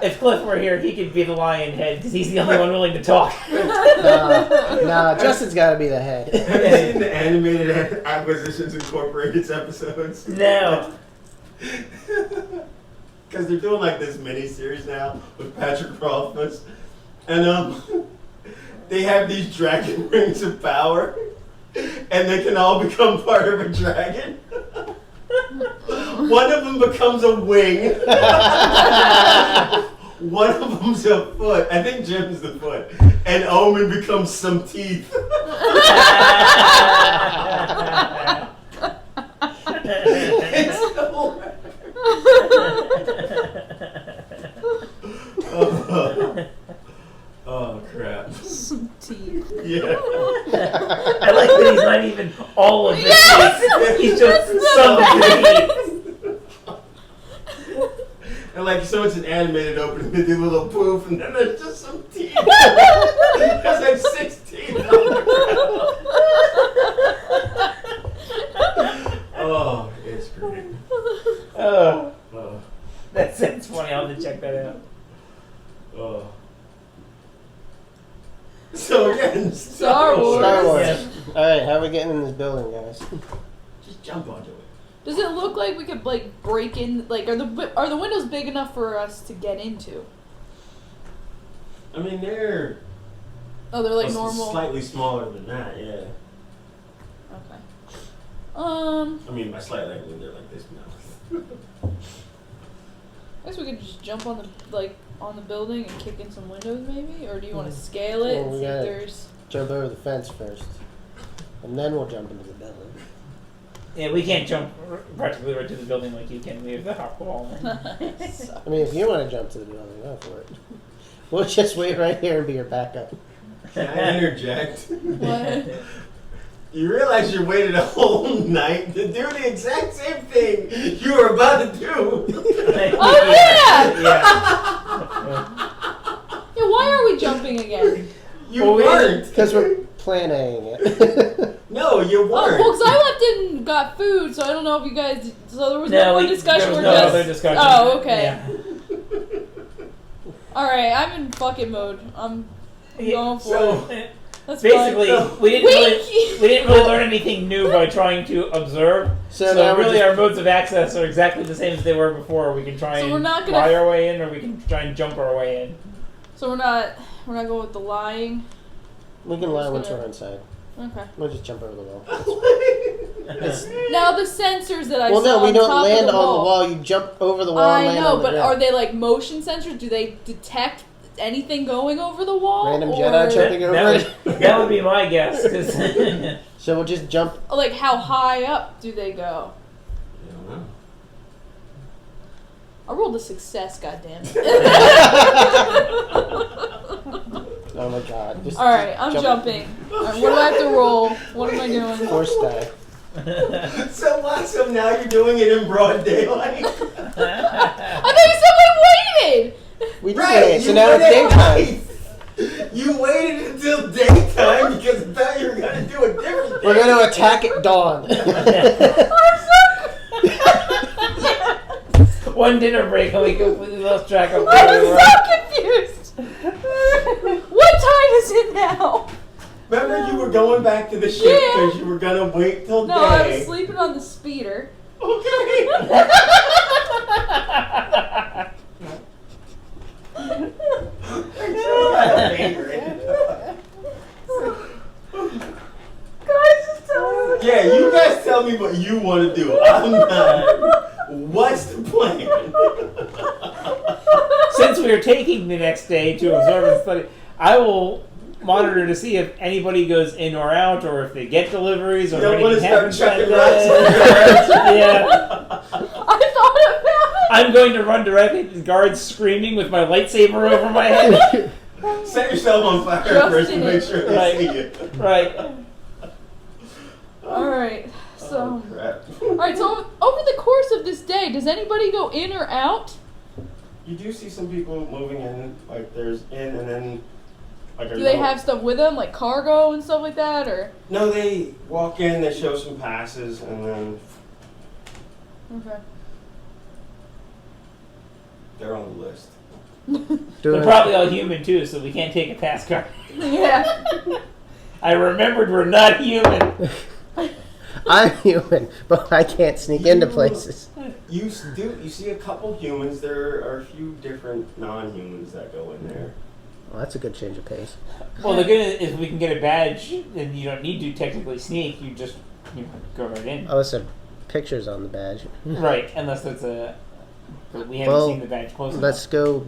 If Cliff were here, he could be the lion head because he's the only one willing to talk. Nah, Justin's got to be the head. Have you seen the animated Acquisitions Incorporated episodes? No. Because they're doing like this mini series now with Patrick Rothfuss, and they have these dragon rings of power, and they can all become part of a dragon. One of them becomes a wing. One of them's a foot. I think Jim's the foot, and Omen becomes some teeth. It's so oh crap. Some teeth. Yeah. I like that he's not even all of the teeth. He's just some of the teeth. And like, so it's an animated opening, they do a little poof, and then there's just some teeth. There's like 6 teeth on the ground. Oh, it's great. Oh, Oh, that's funny. I'll have to check that out. oh. So again, Star Wars. Star Wars. Yeah. Alright, how are we getting in this building, guys? Just jump onto it. Does it look like we could like break in? Like, are the windows big enough for us to get into? I mean, they're Oh, they're like normal. slightly smaller than that, yeah. Okay. I mean, by slightly, I mean they're like this now. I guess we could just jump on the building and kick in some windows, maybe. Or do you want to scale it Well, and we see if gotta- there's? Jump over the fence first. And then we'll jump into the building. Yeah, we can't jump practically right to the building like you can. We have the hop wall. I mean, if you want to jump to the building, go for it. We'll just wait right here and be your backup. Can I interject? What? You realize you waited a whole night to do the exact same thing you were about to do. Oh yeah! Yeah. Yeah. Why are we jumping again? You Well, we- weren't. Because we're planning it. No, you Oh, weren't. well, because I left and got food, so I don't know if you guys. So there was no more discussion. There was We're no just. other discussion. Oh, okay. Yeah. All right, I'm in fucking mode. I'm going for So, it. That's Basically, fine. we didn't really learn anything new by trying to observe. So So, now we're really, just- our modes of access are exactly the same as they were before. We can try So and we're not gonna- fly our way in, or we can try and jump our way in. So we're not going with the lying. We can lie once Just we're inside. Okay. We'll just jump over the wall. Now the sensors that I Well, saw no, we on don't top land of the on wall. the wall. You jump over the wall and I land know, on the but ground. are they like motion sensors? Do they detect anything going over the wall? Random or Jedi jumping over That it? that would be my guess. 'Cause So we'll just jump. like how high up do they go? I don't know. I rolled a success, goddammit. Oh my god. Just, All right, I'm jumping. All right, what do I have to roll? What am I doing? Force die. So awesome! Now you're doing it in broad daylight. I thought you said we waited. We did Right, it, so you now went it's in daytime. late. You waited until daytime because I thought you were gonna do a different thing. We're going to attack at dawn. One dinner break and we completely lost track of I'm where we were. so confused. What time is it now? Remember, you were going back to the ship Yeah. because you were gonna wait till No, I was day. sleeping on the speeder. Okay. I'm so angry. Guys, just tell me. Yeah, you guys tell me what you want to do. I'm not. What's the plan? Since we are taking the next day to observe and study, I will monitor to see if anybody goes in or out, or if they get deliveries, or You don't if want to anything start happens chucking that rocks on day. your Yeah, I thought about it. I'm going to run directly to the guards, screaming with my lightsaber over my head. Set yourself on fire Just first in and make it. sure they Right. see you. Right. Alright, so. Oh, crap. Alright, so over the course of this day, does anybody go in or out? You do see some people moving in, like there's in and then like Do they have stuff with them, like cargo and stuff like that, or? No, they walk in, they show some passes, and then Okay. they're on the list. They're probably all human too, so we can't take a pass card. Yeah. I remembered we're not human. I'm human, but I can't sneak into places. You see a couple humans. There are a few different non-humans that go in there. Well, that's a good change of pace. Well, the good is if we can get a badge, then you don't need to technically sneak. You just go right in. Oh, it's a pictures on the badge. Right, unless it's a. But we haven't Well, seen the badge close Let's enough. go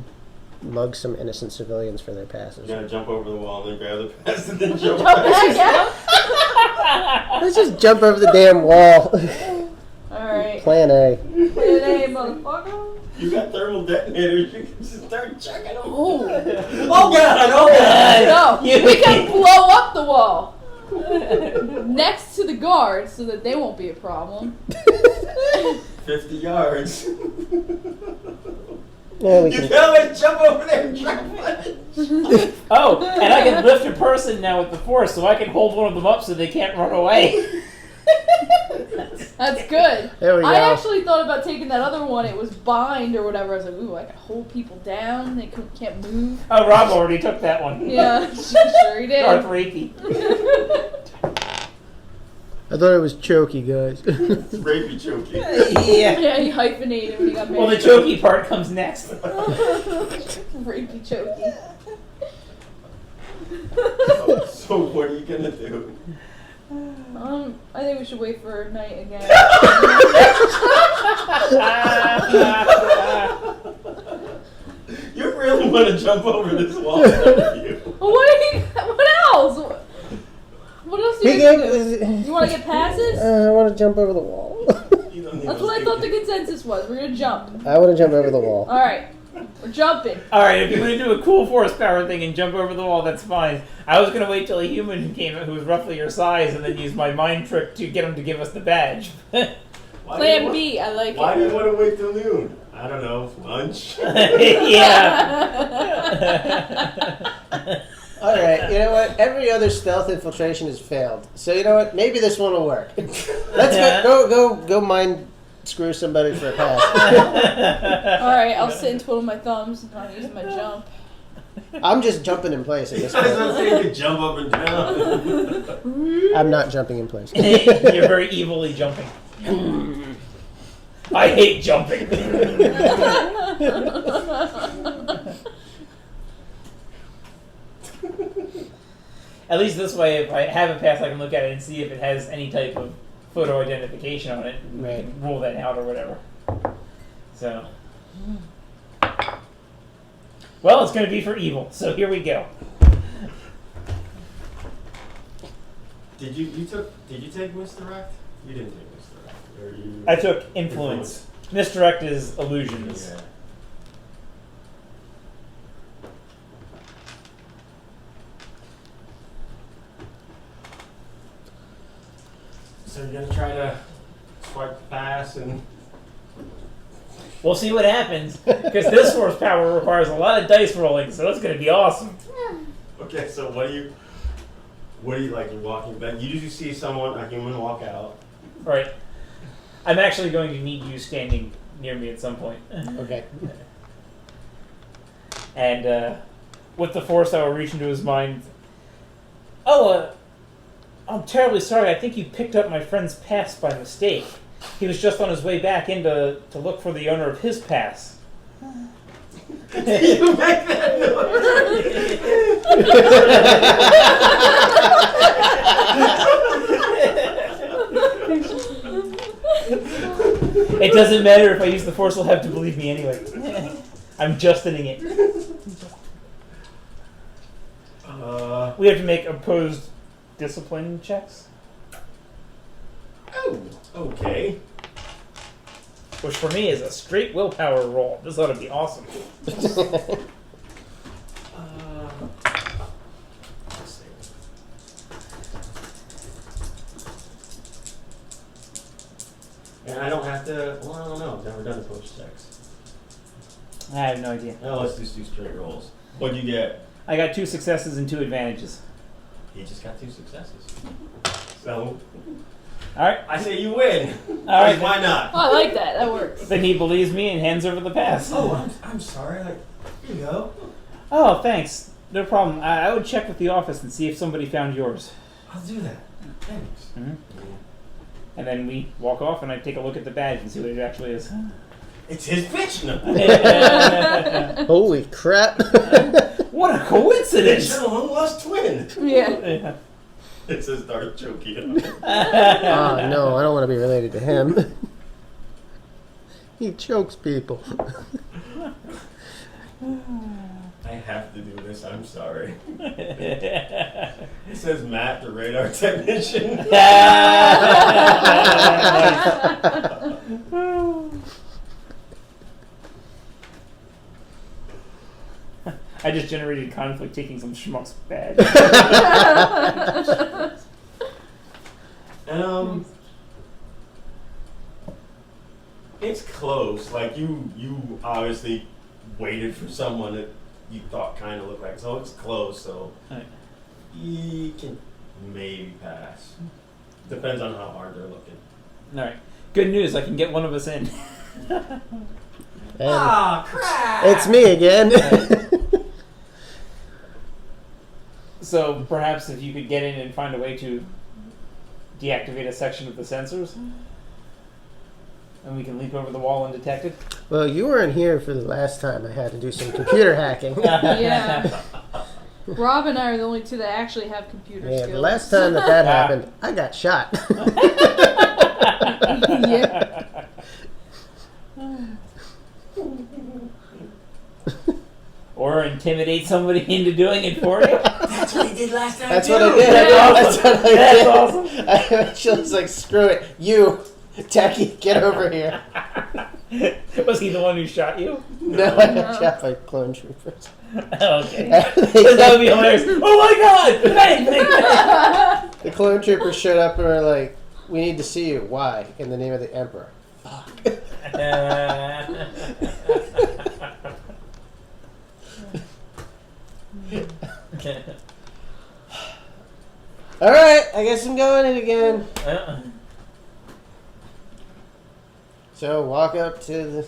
mug some innocent civilians for their You passes. gotta jump over the wall and then grab the pass and then jump Jump back. back out. Let's just jump over the damn wall. Alright. Plan A. Plan A, motherfucker. You got thermal detonators. You can just start chucking them. Oh. Oh god! Oh god! No, we can blow up the wall next to the guards so that they won't be a problem. 50 yards. Yeah, we You can. can always jump over there and try to Oh, and I can lift a person now with the force, so I can hold one of them up so they can't run away. That's good. There we I go. actually thought about taking that other one. It was bind or whatever. I was like, ooh, I can hold people down. They can't move. Oh, Rob already took that one. Yeah, sure he did. Darth Rapey. I thought it was chokey, guys. rapey chokey. Yeah. Yeah, he hyphenated when he got married. Well, the chokey part comes next. Rapey chokey. So what are you gonna do? I think we should wait for night again. You really want to jump over this wall, don't you? What else? What else do We you can- do? You want to get passes? I want to jump over the wall. You don't need That's those what I thought the tickets. consensus was. We're gonna jump. I want to jump over the wall. All right, we're jumping. Alright, if you're going to do a cool force power thing and jump over the wall, that's fine. I was going to wait till a human came who was roughly your size and then use my mind trick to get him to give us the badge. Why do you Plan want- B. I like Why do you it. want to wait till noon? I don't know, lunch? Yeah. All right, you know what? Every other stealth infiltration has failed. So you know what? Maybe this one will work. Let's go mind screw somebody for a pass. All right, I'll sit and twiddle my thumbs and not use my jump. I'm just jumping in place at this I was point. gonna say you could jump up and down. I'm not jumping in place. You're very evilly jumping. I hate jumping. At least this way, if I have a pass, I can look at it and see if it has any type of photo identification on it. And we Right. can rule that out or whatever. So. Well, it's going to be for evil, so here we go. Did you take misdirect? You didn't take misdirect. Or you I took influence. Misdirect is illusions. Yeah. So you're gonna try to swipe the pass and We'll see what happens, because this horsepower requires a lot of dice rolling, so it's going to be awesome. Okay, so what do you like? You're walking back. You usually see someone, a human, walk out. Right. I'm actually going to need you standing near me at some point. Okay. And with the force, I will reach into his mind. Oh, I'm terribly sorry. I think you picked up my friend's pass by mistake. He was just on his way back in to look for the owner of his pass. You make that It doesn't matter if I use the force, he'll have to believe me anyway. I'm justing it. We have to make opposed discipline checks. Oh, okay. Which for me is a straight willpower roll. This ought to be awesome. Let's see. And I don't have to. Well, I don't know. I've never done opposed checks. I have no idea. No, let's just do straight rolls. What'd you get? I got 2 successes and 2 advantages. He just got 2 successes. So, Alright. I say you win. All right. Why not? Oh, I like that. That works. Then he believes me and hands over the pass. Oh, I'm sorry. Like, here you go. Oh, thanks. No problem. I would check with the office and see if somebody found yours. I'll do that. Thanks. Mm-hmm. And then we walk off and I take a look at the badge and see what it actually is. It's his bitch now. Holy crap. What a coincidence! It's your long-lost twin. Yeah. It says Darth Choky. Oh, no, I don't want to be related to him. He chokes people. I have to do this. I'm sorry. It says Matt, the radar technician. I just generated conflict taking some schmuck's badge. It's close. Like you obviously waited for someone that you thought kind of looked like. So it's close. So Right. you can maybe pass. Depends on how hard they're looking. Alright. Good news, I can get one of us in. And Crap! it's me again. So perhaps if you could get in and find a way to deactivate a section of the sensors, and we can leap over the wall undetected. Well, you weren't here for the last time I had to do some computer hacking. Yeah. Rob and I are the only two that actually have computer Yeah, skills. the last time that happened, I got shot. Yeah. Or intimidate somebody into doing it for you. That's what he did last time. That's too. what I did. That's That's what I That's did. awesome. I actually was like, screw it. You, Tacky, get over here. Was he the one who shot you? No, I got shot by clone troopers. Okay. After That would be hilarious. Oh my god! Bang! The clone troopers showed up and were like, we need to see you. Why? In the name of the Emperor. Fuck. Alright, I guess I'm going in again. So walk up to the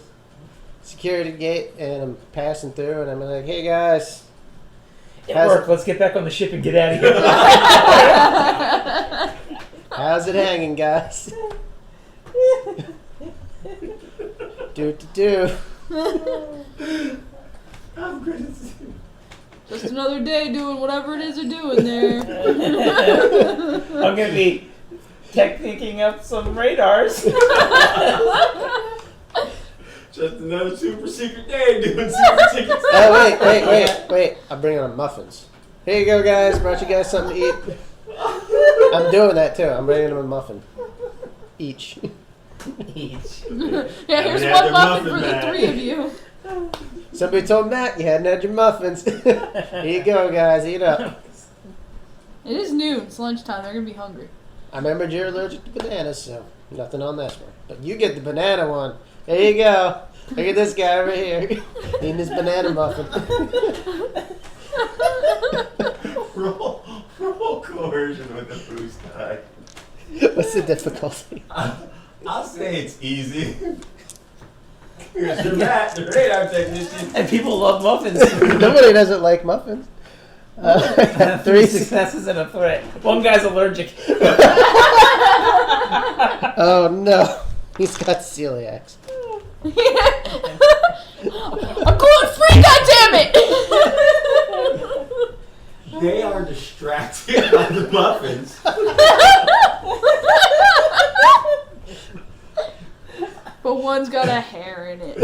security gate and I'm passing through and I'm like, hey guys. It worked. Let's get back on the ship and get out of here. How's it hanging, guys? do. I'm good. Just another day doing whatever it is they're doing there. I'm gonna be technicking up some radars. Just another super secret day doing super secret stuff. Oh, wait. I'm bringing them muffins. Here you go, guys. Brought you guys something to eat. I'm doing that, too. I'm bringing them a muffin. Each. Each. Yeah, here's Haven't had one their muffin muffin for the back. 3 of you. Somebody told Matt you hadn't had your muffins. Here you go, guys. Eat up. It is noon. It's lunchtime. They're going to be hungry. I remembered you're allergic to bananas, so nothing on this one. But you get the banana one. There you go. Look at this guy over here. Eating his banana muffin. roll coercion with the boost die. What's the difficulty? I'll say it's easy. Here's the Matt, the radar technician. And people love muffins. Nobody doesn't like muffins. 3 3 successes and a threat. One guy's allergic. Oh no, he's got celiacs. I'm gluten free, goddammit! They are distracted by the muffins. But one's got a hair in it.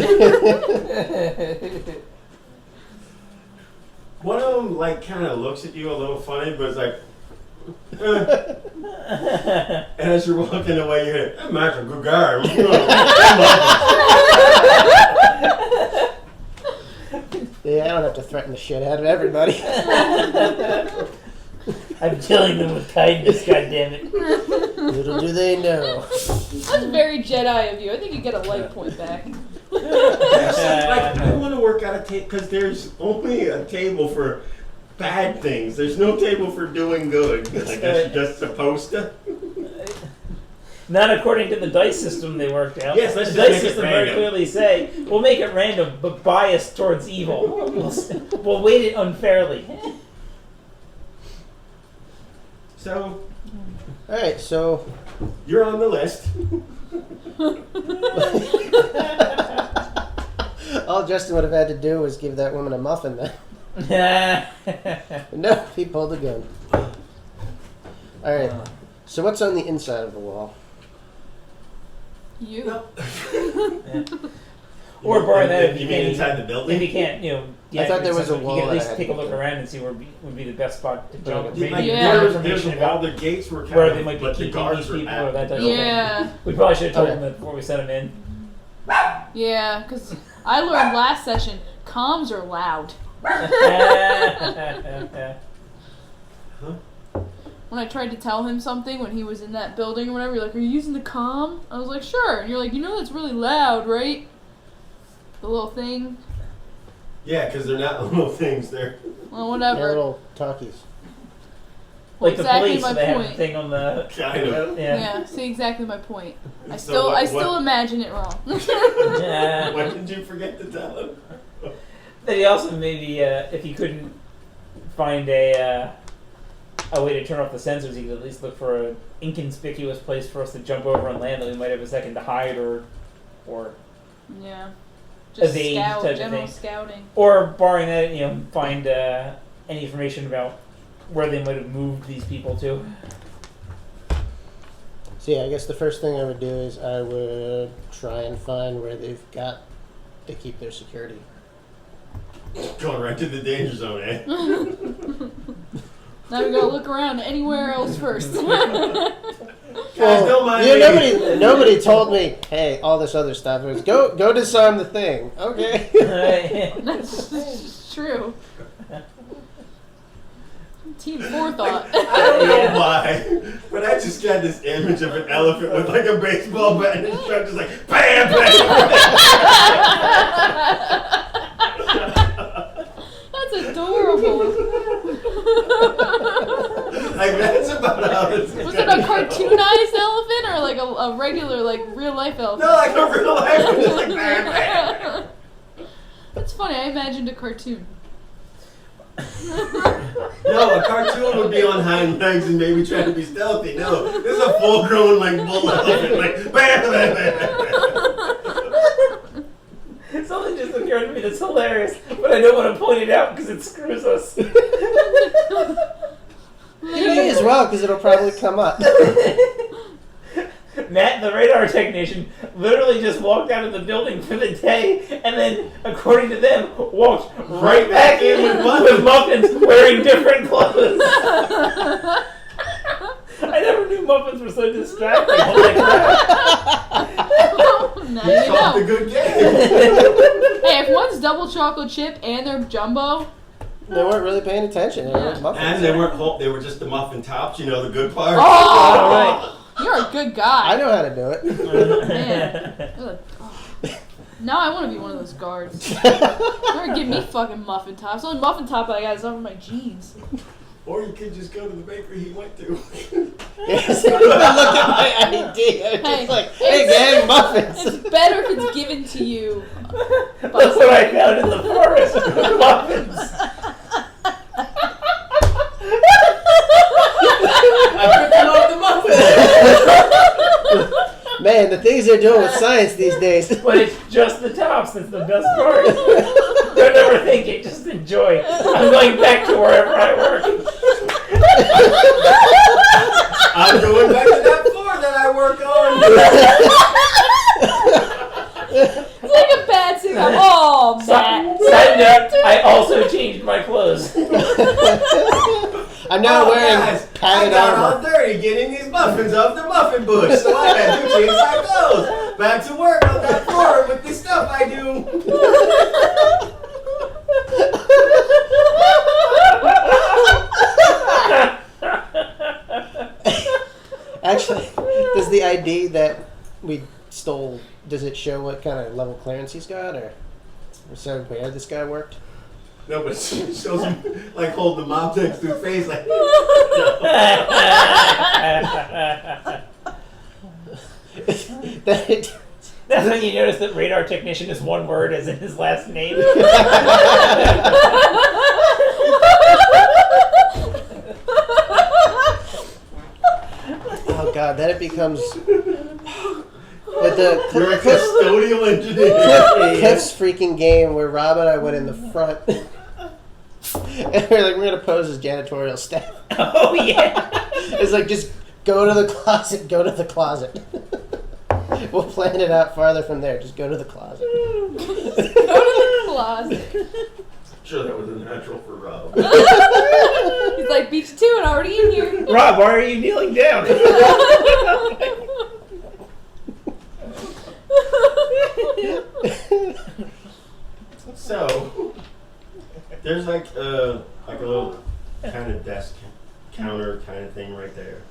One of them like kind of looks at you a little funny, but it's like, and as you're walking away, you're like, that Matt's a good guy. Yeah, I don't have to threaten the shit out of everybody. I'm killing them with kindness, goddammit. Little do they know. That's very Jedi of you. I think you get a light point back. Like, I want to work out a table because there's only a table for bad things. There's no table for doing good. I guess you're just supposed to. Not according to the dice system they worked out. Yes, let's the just dice make it system very random. clearly say, we'll make it random, but biased towards evil. We'll weight it unfairly. So, Alright, so you're on the list. all Justin would have had to do was give that woman a muffin then. No, he pulled a gun. Alright, so what's on the inside of the wall? You. Or barring that, if You you mean can't, inside the building? if you can't, I thought there was a you wall can at that I least had take to a look look at. around and see where would be the best spot to jump. Like, Maybe Yeah. more There's information all about the gates were kind where of, they might be but the keeping guards these were people at. or that type of thing. Yeah. We probably should have told Okay. them that before we sent them in. Yeah, because I learned last session, comms are loud. When I tried to tell him something when he was in that building or whatever, you're like, are you using the comm? I was like, sure. And you're like, you know that's really loud, right? The little thing. Yeah, because they're not little things. They're Well, Yeah, whatever. little talkies. Like Exactly the police, my they have point. the thing on the. kind of. Yeah, see exactly my point. I So still, what- I still what- imagine it wrong. When did you forget to tell him? Then he also maybe, if he couldn't find a way to turn off the sensors, he could at least look for an inconspicuous place for us to jump over and land that we might have a second to hide or Yeah. Just Evade scout, type of general thing. scouting. or barring that, find any information about where they might have moved these people to. So yeah, I guess the first thing I would do is I would try and find where they've got to keep their security. Going right to the danger zone, eh? Now we gotta look around anywhere else first. Guys, don't mind Yeah, me. nobody told me, hey, all this other stuff. It was go disarm the thing. Okay. That's true. Team forethought. I don't know Yeah. why, but I just got this image of an elephant with like a baseball bat and his truck just like bam, bam. That's adorable. Like that's about how it's. Was it a cartoonized elephant or like a regular, like real life elephant? No, like a real life one, just like bam, bam. That's funny. I imagined a cartoon. No, a cartoon would be on hind legs and maybe trying to be stealthy. No, this is a full-grown like bull elephant, like bam, bam, bam. Something just occurred to me that's hilarious, but I don't want to point it out because it screws us. You may as well, because it'll probably come up. Matt, the radar technician, literally just walked out of the building for the day, and then, according to them, walked right back in with muffins, wearing different clothes. I never knew muffins were so distracting. Holy crap! Now You you solved a know. good game. Hey, if one's double chocolate chip and they're jumbo, They weren't really paying attention. They were muffins. And they weren't whole, they were just the muffin tops, you know, the good part. oh, you're a good guy. I know how to do it. Man. Ugh. Oh. Now I want to be one of those guards. Never give me fucking muffin tops. The only muffin top I got is over my jeans. Or you could just go to the bakery he went to. Yes, look at my idea. Just like, hey, gang, muffins. It's better if it's given to you. That's what I found in the forest. Muffins. I put them off the muffins. Man, the things they're doing with science these days. But it's just the tops that's the best part. Don't overthink it, just enjoy. I'm going back to wherever I work. I'm going back to that floor that I work on. It's like a bad sitcom. Oh, Matt. Side note, I also changed my clothes. I'm now wearing I padded got all armor. dirty getting these muffins off the muffin bush, so I had to change my clothes. Back to work on that floor with the stuff I do. Actually, does the ID that we stole, does it show what kind of level clearance he's got, or so where this guy worked? No, but she shows him like holding the mop next to his face, like. That's when you notice that radar technician is one word as in his last name. Oh god, then it becomes with the You're a custodial engineer. Cliff's freaking game where Rob and I went in the front. And we're gonna pose as janitorial staff. Oh yeah. It's like, just go to the closet, go to the closet. We'll plan it out farther from there. Just go to the closet. Go to the closet. Sure, that was a natural for Rob. He's like, beat you to it, already in here. Rob, why are you kneeling down? So, there's like a little kind of desk counter kind of thing right there.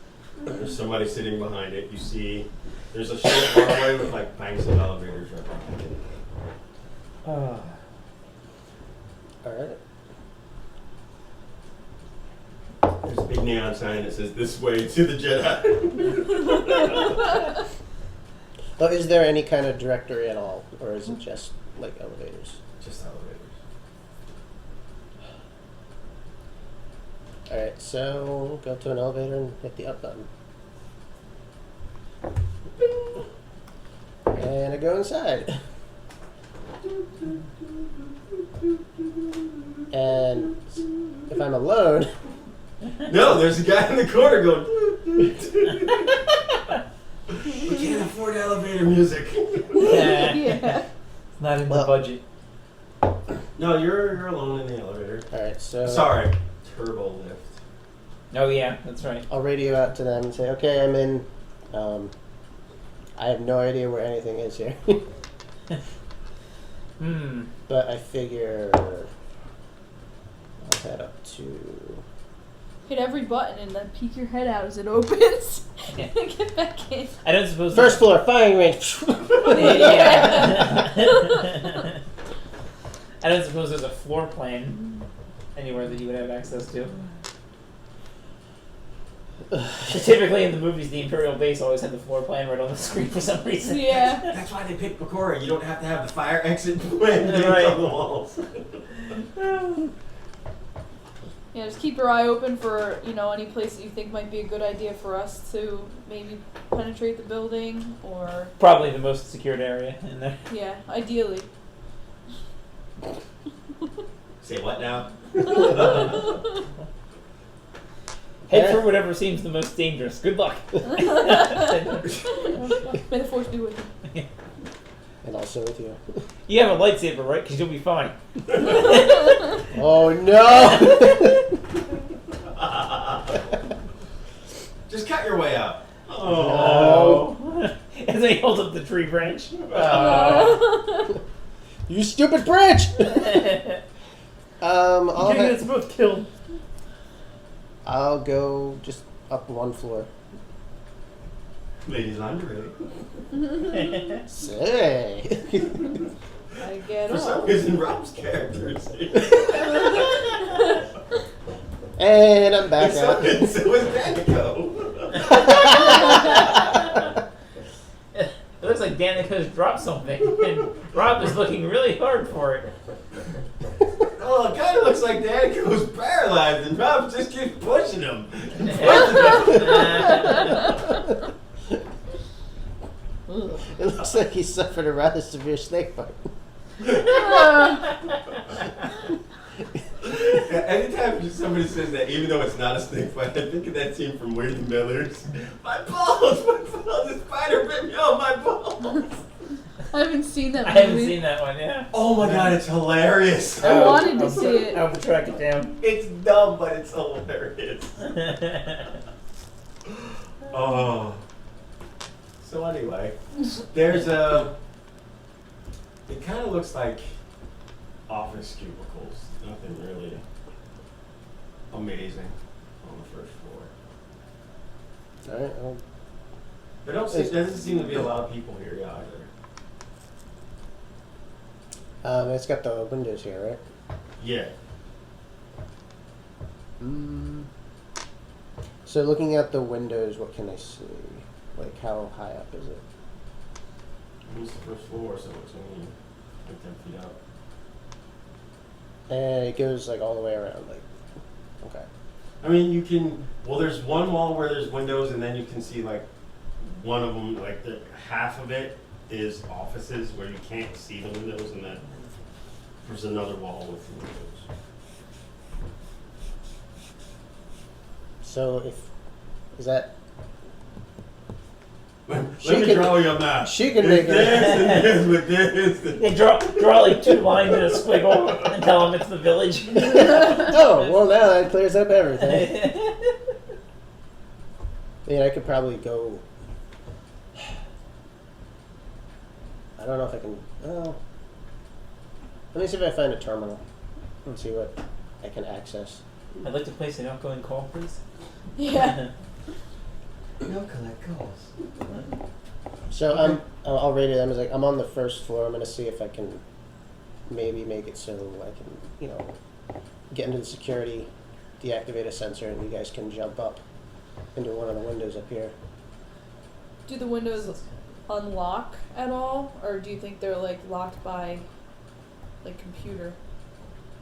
There's somebody sitting behind it. You see, there's a short hallway with like banks of elevators right behind it. Alright. There's a big neon sign that says "This way to the Jedi." Oh, is there any kind of directory at all? Or is it just like elevators? Just elevators. Alright, so go to an elevator and hit the up button. And I go inside. And if I'm alone, No, there's a guy in the corner going. We can't afford elevator music. Yeah. It's not in Well- the budget. No, you're alone in the elevator. alright, so Sorry, turbo lift. Oh yeah, that's right. I'll radio out to them and say, okay, I'm in. I have no idea where anything is here. But I figure I'll head up to... Hit every button and then peek your head out as it opens. Get back in. I don't suppose. First floor, firing range. Yeah. I don't suppose there's a floor plan anywhere that you would have access to. Typically in the movies, the Imperial base always had the floor plan right on the screen for some reason. Yeah. That's why they picked Bakura. You don't have to have the fire exit plan Right. on the walls. Yeah, just keep your eye open for, any place that you think might be a good idea for us to maybe penetrate the building or, Probably the most secured area in there. yeah, ideally. Say what now? Head for whatever seems the most dangerous. Good luck. May the force be with you. And also with you. You have a lightsaber, right? Because you'll be fine. Oh no! Just cut your way out. Oh. As he holds up the tree branch. You stupid bridge! I'll, Okay, that's both killed. I'll go just up one floor. Ladies' lingerie. Say. I get For some off. reason, Rob's character is. And I'm back So, out. so is Danico. It looks like Danico's dropped something, and Rob is looking really hard for it. Oh, it kind of looks like Danico's paralyzed, and Rob just keeps pushing him. It looks like he suffered a rather severe snake bite. Anytime somebody says that, even though it's not a snake bite, I think of that scene from We're the Millers. My balls, the spider bit me on my balls. I haven't seen that I movie. haven't seen that one, yeah. Oh my god, it's hilarious. I wanted to see it. I'll track it down. It's dumb, but it's hilarious. Oh. So anyway, there's a. It kind of looks like office cubicles. Nothing really amazing on the first floor. Alright, well, There doesn't seem to be a lot of people here either. it's got the windows here, right? Yeah. So looking at the windows, what can I see? Like, how high up is it? It's the first floor, so it's only like 10 feet up. And it goes, like, all the way around, like, okay. I mean, you can. Well, there's one wall where there's windows, and then you can see like one of them, like half of it is offices where you can't see the windows, and then there's another wall with windows. So is that... Let She me can- draw you a map. she can It's make it. this and this with this. They draw like 2 lines in a squiggle and tell them it's the village. Oh, well, now that clears up everything. I mean, I could probably go... I don't know if I can... Well, let me see if I find a terminal and see what I can access. I'd like to place an outgoing call, please. Yeah. They'll collect calls. So I'll rate it. I'm like, I'm on the first floor. I'm gonna see if I can maybe make it so I can, get into the security, deactivate a sensor, and you guys can jump up into one of the windows up here. Do the windows unlock at all, or do you think they're like locked by like computer,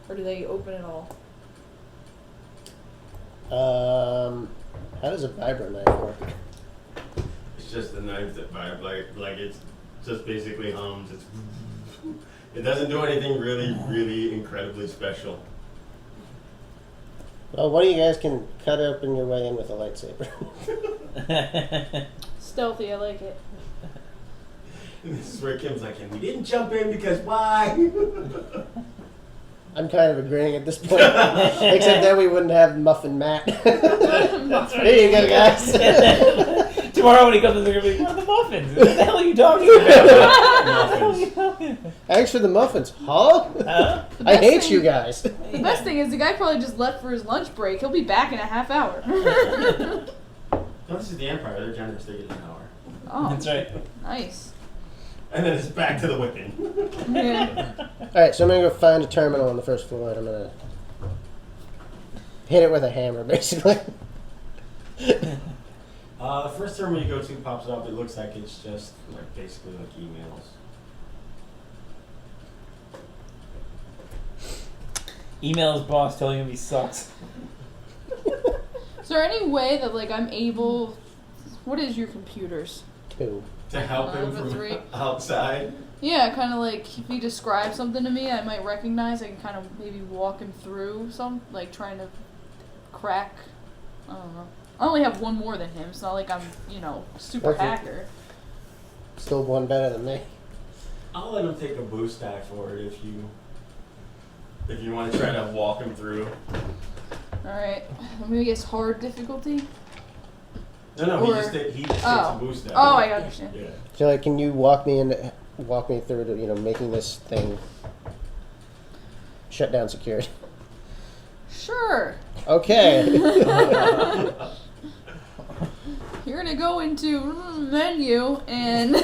or do they open at all? How does a vibro knife work? It's just a knife that vibe like it's just basically hums. It doesn't do anything really incredibly special. Well, one of you guys can cut open your way in with a lightsaber. Stealthy, I like it. And this is where Kim's like, and we didn't jump in because why? I'm kind of agreeing at this point, except that we wouldn't have Muffin Matt. There you go, guys. Tomorrow when he comes in, they're going to be, what are the muffins? What the hell are you talking about? Thanks for the muffins, huh? I hate you guys. The best thing is the guy probably just left for his lunch break. He'll be back in a half hour. No, this is the Empire. They're generous. They get an hour. Oh, That's right. nice. And then it's back to the whipping. Yeah. Alright, so I'm gonna go find a terminal on the first floor and I'm gonna hit it with a hammer, basically. The first terminal you go to pops up. It looks like it's just like basically like emails. Email his boss telling him he sucks. Is there any way that like I'm able? What is your computers? 2. To help him Over from 3. outside. Yeah, kind of like if he describes something to me, I might recognize. I can kind of maybe walk him through like trying to crack. I don't know. I only have one more than him. It's not like I'm, super Okay. hacker. Still one better than me. I'll let him take a boost stack for it if you want to try to walk him through. All right, maybe it's hard difficulty. No, Or- he just takes Oh. a boost stack. Oh, I understand. Yeah. So, like, can you walk me through to, making this thing shut down security? Sure. Okay. You're gonna go into menu and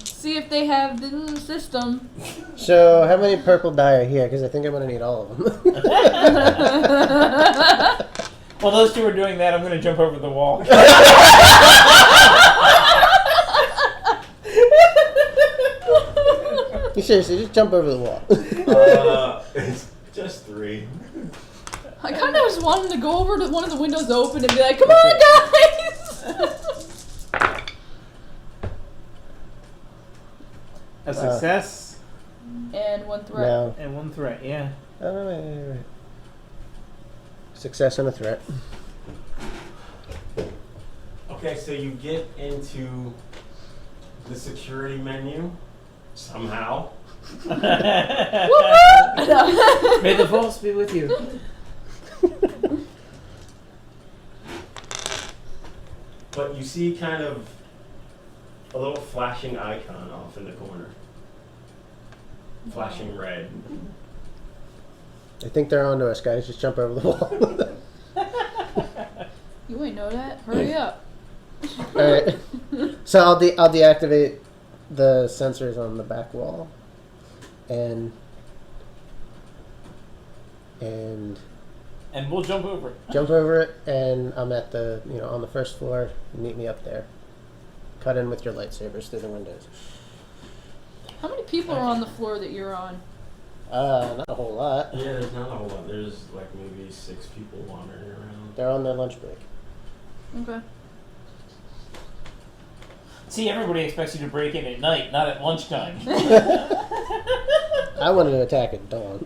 see if they have the system. So, how many purple dye are here? Because I think I'm gonna need all of them. While those two are doing that, I'm going to jump over the wall. You seriously, just jump over the wall. It's just 3. I kind of just wanted to go over to one of the windows open and be like, "Come on, guys!" A success And 1 threat. No. and 1 threat, yeah. Oh, wait. Success and a threat. Okay, so you get into the security menu somehow. May the force be with you. But you see kind of a little flashing icon off in the corner. Flashing red. I think they're onto us, guys. Just jump over the wall. You ain't know that. Hurry up. All right. So I'll deactivate the sensors on the back wall, and And we'll jump over it. jump over it. And I'm at the on the first floor. Meet me up there. Cut in with your lightsabers through the windows. How many people are on the floor that you're on? Not a whole lot. Yeah, there's not a whole lot. There's like maybe 6 people wandering around. They're on their lunch break. Okay. See, everybody expects you to break in at night, not at lunchtime. I wanted to attack at dawn.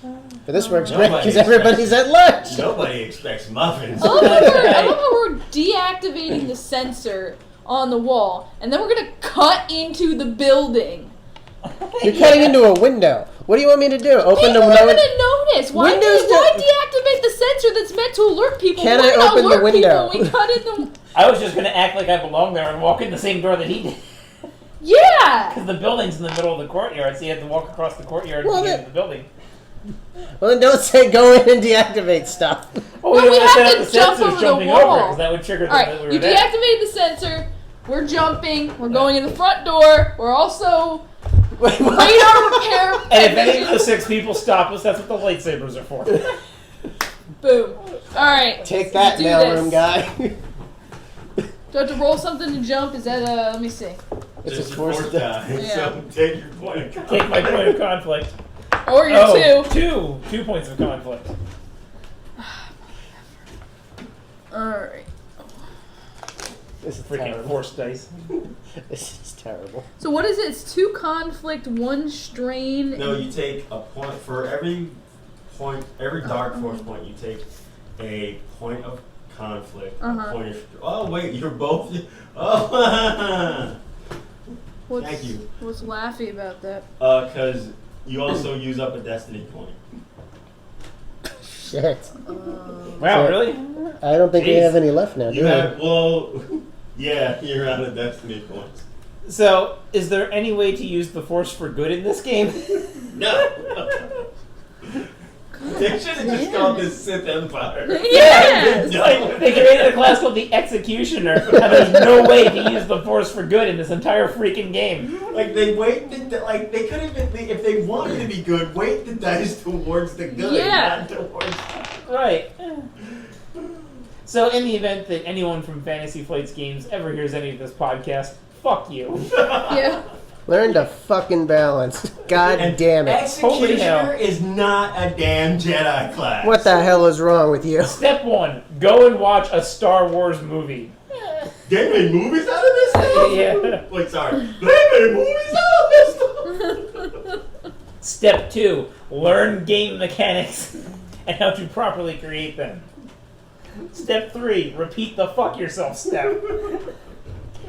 But this works great Nobody because everybody's at lunch. Nobody expects muffins. I love how we're deactivating the sensor on the wall, and then we're gonna cut into the building. You're cutting into a window. What do you want me to do? Open People the are window? gonna notice. Why Windows deactivate the sensor that's meant to alert people? Can Why I not open the alert window? People when we cut in the... I was just going to act like I belong there and walk in the same door that he did. Yeah! Because the building's in the middle of the courtyard, so you have to walk across the courtyard Well, to get that- into the building. Well, then don't say go in and deactivate stuff. Oh, No, we don't have set up to the jump sensors over the jumping wall. over because that would trigger the Alright, that we were you there. deactivate the sensor. We're jumping. We're going in the front door. We're also Wait, what? radar repair. And if any of the 6 people stop us, that's what the lightsabers are for. Boom. Alright. Take that, do mailroom this. guy. Do I have to roll something to jump? Is that let me see. It's Just a a force force die. die. Yeah. So take your point of contact. Take my point of conflict. Or you're two. 2 points of conflict. Alright. This is Freaking terrible. force dice. This is terrible. So what is it? It's 2 conflict, 1 strain. No, you take a point for every point, every dark force point. You take a point of conflict. A point of. Oh wait, you're both. Oh. What's, Thank you. What's laughy about that? Because you also use up a destiny point. Shit. Wow, So- really? I don't think we Jeez. have any left now, do You we? have yeah, you're out of destiny points. So, is there any way to use the force for good in this game? No. They should have just called this Sith Empire. Yeah! It's like they created a class called the Executioner, and there's no way to use the force for good in this entire freaking game. Like they waited, like they could have been, if they wanted to be good, weight the dice towards the good, Yeah. not towards. Right. So, in the event that anyone from Fantasy Flights Games ever hears any of this podcast, fuck you. Yeah. Learn to fucking balance. God And damn it. Holy hell. Executioner is not a damn Jedi class. What the hell is wrong with you? Step 1, go and watch a Star Wars movie. They made movies out of this stuff? Yeah. Wait, sorry. They made movies out of this stuff? Step 2, learn game mechanics and how to properly create them. Step 3, repeat the fuck yourself step.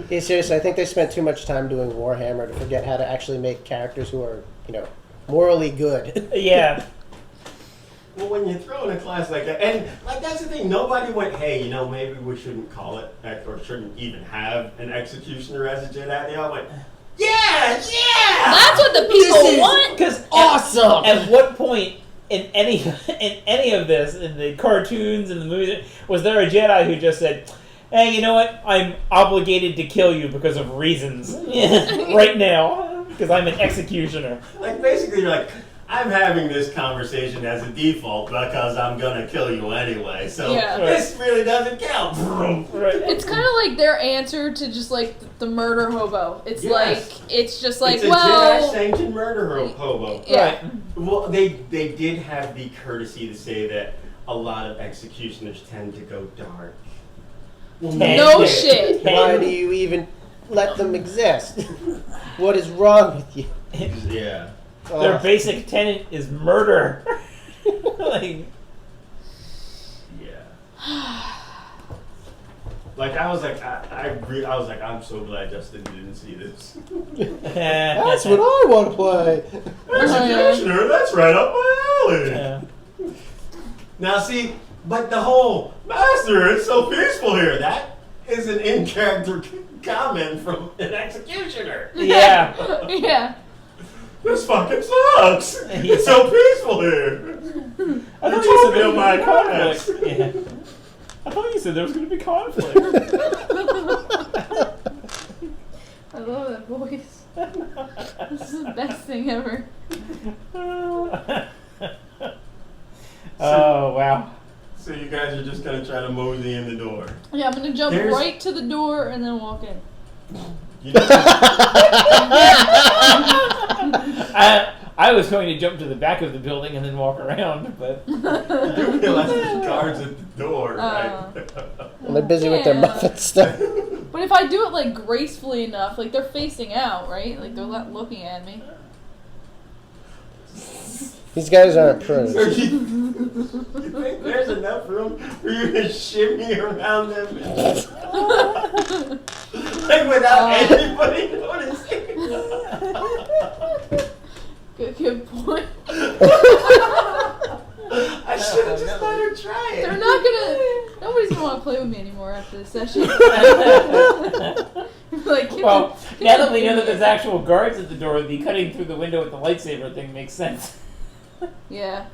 Hey, seriously, I think they spent too much time doing Warhammer to forget how to actually make characters who are, morally good. Yeah. Well, when you throw in a class like that, and like that's the thing, nobody went, hey, maybe we shouldn't call it, or shouldn't even have an executioner as a Jedi. They all went, yeah! That's what the people want! Because Awesome! At what point in any of this, in the cartoons and the movies, was there a Jedi who just said, hey, you know what? I'm obligated to kill you because of reasons right now because I'm an executioner. Like basically, you're like, I'm having this conversation as a default because I'm gonna kill you anyway. So Yeah. this really doesn't count. Right. It's kind of like their answer to just like the murder hobo. It's Yes. like it's just like it's a well, Jedi-sanctioned murder hobo. yeah. Right. Well, they did have the courtesy to say that a lot of executioners tend to go dark. No shit. Why do you even let them exist? What is wrong with you? Yeah. Their Oh. basic tenet is murder. Like, Yeah. Like I was like I was like I'm so glad Justin didn't see this. That's what I want to play. Executioner, that's right up my alley. Yeah. Now see, but the whole master is so peaceful here. That is an in-character comment from an executioner. Yeah. Yeah. This fucking sucks. It's so peaceful here. I thought You you said told me there in was my going to be comments. conflict. Yeah. I thought you said there was going to be conflict. I love that voice. This is the best thing ever. Oh, wow. So you guys are just gonna try to mosey in the door. Yeah, I'm gonna jump There's- right to the door and then walk in. You know, I was going to jump to the back of the building and then walk around, but you realize there's guards at the door, right? Well, they're busy with their Yeah. Muppet stuff. But if I do it like gracefully enough, like they're facing out, right? Like they're not looking at me. These guys aren't pros. So you think there's enough room for you to shimmy around them? Like without anybody noticing? Good point. I should have just let her try it. They're not gonna. Nobody's gonna want to play with me anymore after this session. Like, well, now that we know that there's actual guards at the door, the cutting through the window with the lightsaber thing makes sense. yeah.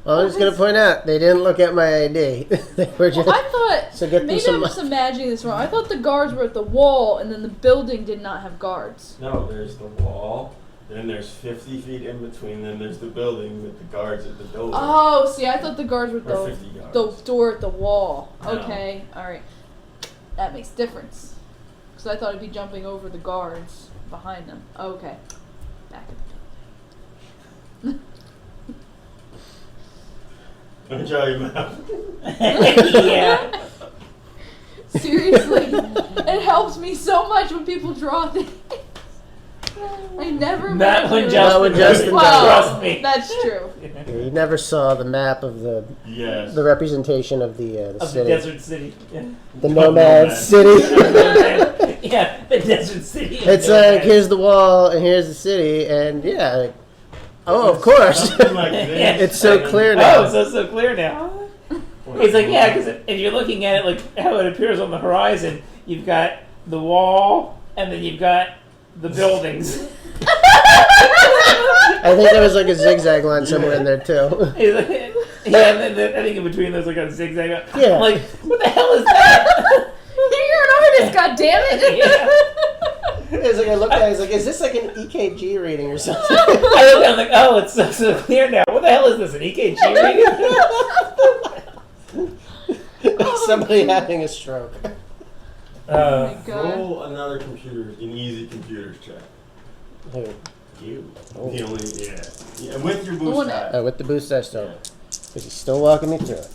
Well, I'm just gonna point out they didn't look at my ID. They were just. Well, I thought So get them maybe some. I'm just imagining this wrong. I thought the guards were at the wall, and then the building did not have guards. No, there's the wall. Then there's 50 feet in between. Then there's the building with the guards at the door. Oh, see, I thought the guards were Or the 50 yards. the door at the wall. No. Okay, all right, that makes a difference. Because I thought I'd be jumping over the guards behind them. Okay, back at the Let me try your map. Yeah. Seriously, it helps me so much when people draw things. I never. Not when imagine- Not when Justin Justin does. does. Trust me. That's true. You never saw the map of the Yes. representation of the Of the city, desert city. Yeah. the nomad Nomad. city. Yeah, the desert city. It's like here's the wall and here's the city, and yeah, like, oh, of course. Something like this. Yeah. It's so And- clear now. Oh, so clear now. It's like, yeah, because if you're looking at it like how it appears on the horizon, you've got the wall, and then you've got the buildings. I think there was like a zigzag line somewhere in there too. It's like- yeah, and then I think in between there's like a zigzag. Yeah. I'm like, what the hell is that? You're an artist, goddammit! It's like I looked at it, I was like, is this like an EKG reading or something? I look at it, I'm like, oh, it's so clear now. What the hell is this, an EKG reading? Somebody having a stroke. Oh my god. Roll another computer, an easy computers check. Who? You. Oh. The only, yeah, with your The one boost that- die. With the boost dice though. Because he's still walking me through it.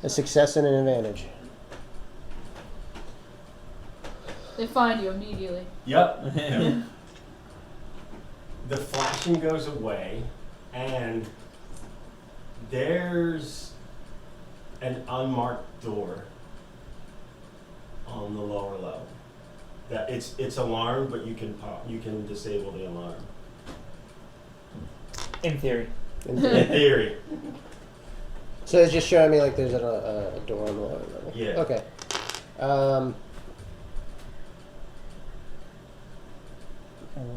A success and an advantage. They find you immediately. Yep. Yep. The flashing goes away, and there's an unmarked door on the lower level. That it's alarmed, but you can disable the alarm. In theory. In In theory. So it's just showing me like there's a door on the lower level. Yeah. Okay.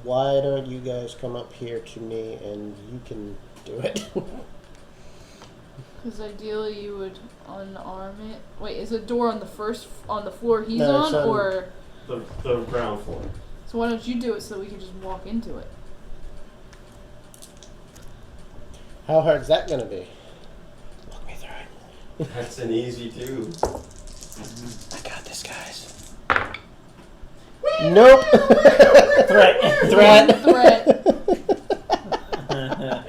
Why don't you guys come up here to me and you can do it? Because ideally you would unarm it. Wait, is the door on the floor he's No, on, it's on- or The ground floor. So why don't you do it so that we can just walk into it? How hard's that gonna be? Walk me through it. That's an easy 2. I got this, guys. Nope. Threat. Threat.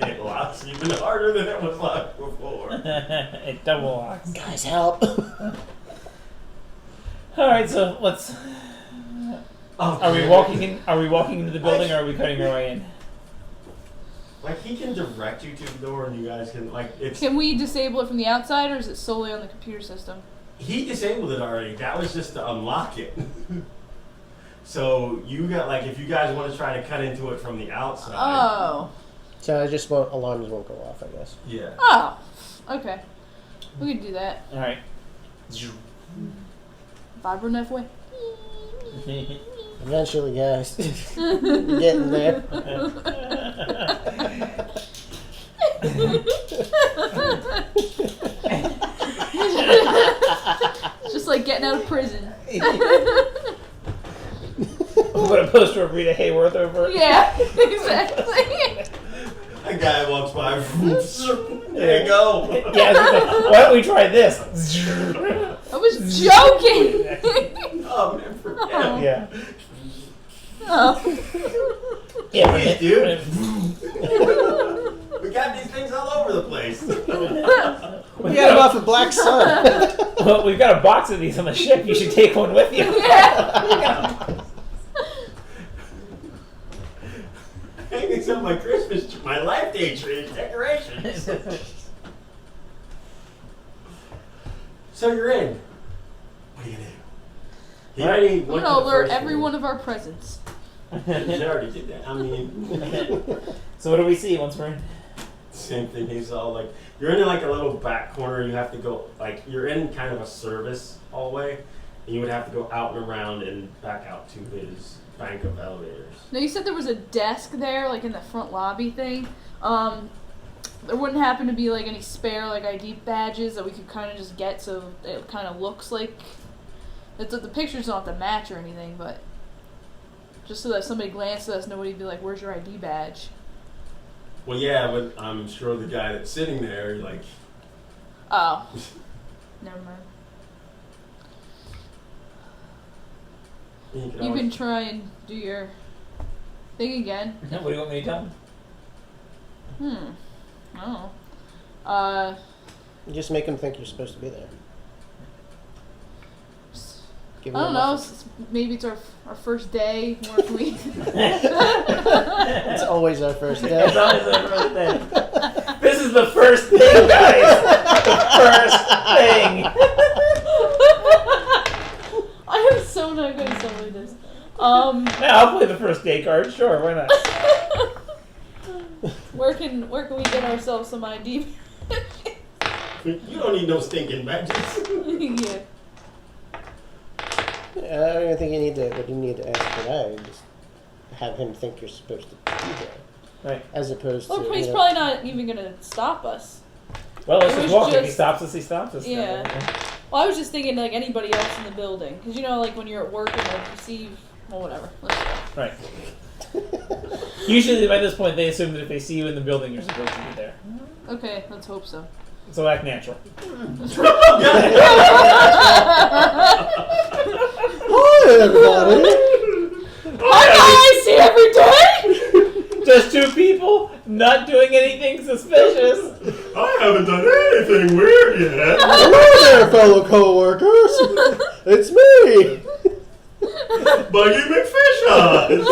It locks even harder than it was locked before. It double locks. Guys, help. Alright, so let's. Are we walking in? Are we walking into the building, or are we cutting our way in? Like, he can direct you to the door and you guys can, like, it's... Can we disable it from the outside, or is it solely on the computer system? He disabled it already. That was just to unlock it. So, you got, like, if you guys want to try to cut into it from the outside... Oh. So I just won't, alarms won't go off, I guess. Yeah. Oh. Okay. We can do that. Alright. Vibrant way. Eventually, guys. You're getting there. It's just like getting out of prison. Put a poster of Rita Hayworth over it. Yeah, exactly. A guy walks by. There you go. Yeah, I was gonna say, why don't we try this? I was joking. Oh, man, forget Oh. it. Yeah. Oh. Yeah, Hey, dude. dude. We got these things all over the place. We got him off of Black Sun. Well, we've got a box of these on the ship. You should take one with you. Yeah. Hanging some of my Christmas, my life day tree decorations. So you're in. What are you gonna do? He already I'm went to gonna the alert first every room. one of our presents. He already did that. I mean, So what do we see once we're in? same thing. He's all like, you're in like a little back corner. You have to go, like, you're in kind of a service hallway, and you would have to go out and around and back out to his bank of elevators. Now you said there was a desk there, like in the front lobby thing. There wouldn't happen to be like any spare like ID badges that we could kind of just get, so it kind of looks like the pictures don't have to match or anything, but just so that if somebody glanced at us, nobody'd be like, "Where's your ID badge?" Well, yeah, but I'm sure the guy that's sitting there, like, Oh, never mind. you You can try and do your thing again. What do you want me to tell him? I don't know. Just make him think you're supposed to be there. Give I him don't a know. message. Maybe it's our first day. What can we? It's always our first day. It's always the first thing. This is the first thing, guys. The first thing. I am so not good at stuff like this. Yeah, I'll play the first day card. Sure, why not? Where can we get ourselves some ID? You don't need no stinking badges. Yeah. I don't even think you need to. What you need to ask for that, you just have him think you're supposed to be there, Right. as opposed Well, to. he's you know, probably not even gonna stop us. Well, let's It just was walk. If he just- stops us, he stops us. Yeah. Well, I was just thinking like anybody else in the building, because you know, like when you're at work and like you see, well, whatever. Let's go. Right. Usually, by this point, they assume that if they see you in the building, you're supposed to be there. Okay, let's hope so. So act natural. Hi, everybody. I see every day. Just two people not doing anything suspicious. I haven't done anything weird yet. Hello there, fellow co-workers. It's me. Buggy McFish Eyes.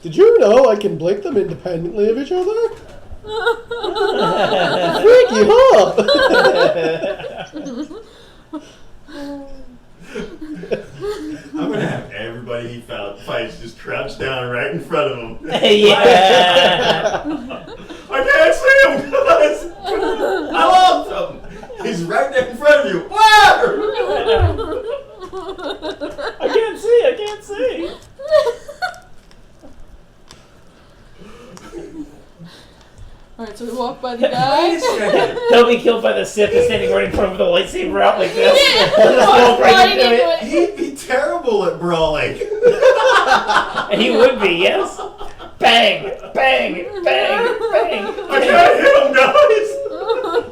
Did you know I can blink them independently of each other? Freaky, huh? I'm gonna have everybody he fights just crouch down right in front of him. Yeah. I can't see him, guys. I lost him. He's right there in front of you. Wow! I can't see. I can't see. Alright, so we walk fucked by the guy. Wait a second. He'll be killed by the Sith that's standing right in front of the lightsaber out like this. Yeah. He'll just walk right Right into into it. it. He'd be terrible at brawling. He would be, yes. Bang, bang, bang, bang. I can't hit him, guys.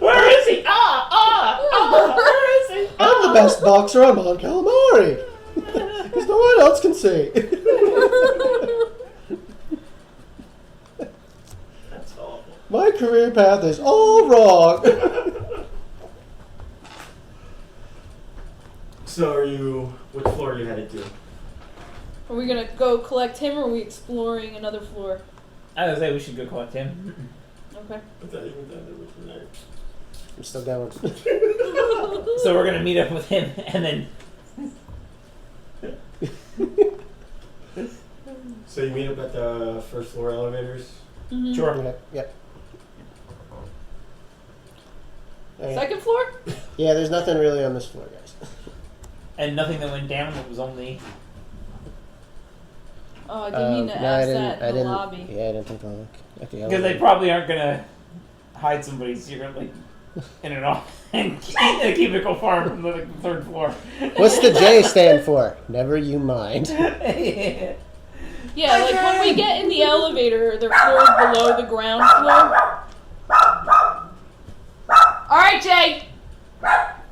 Where is he? Where is he? I'm the best boxer on Mount Calamari. Because no one else can see. That's awful. My career path is all wrong. So are you? Which floor are you headed to? Are we gonna go collect him, or are we exploring another floor? I was say we should go collect him. Okay. I thought you were done there with tonight. I'm still going. So we're gonna meet up with him and then So you meet up at the first floor elevators. Mhm. sure. Okay, yep. Alright. Second floor? Yeah, there's nothing really on this floor, guys. And nothing that went down. It was only Oh, I didn't mean to no, ask I that in the didn't. lobby. Yeah, I didn't think I'll look at the because they elevator. probably aren't gonna hide somebody secretly in an office and in a cubicle farm from the third floor. What's the J stand for? Never you mind. Yeah, like when we get in the elevator, they're floors below the ground floor. Alright, Jay!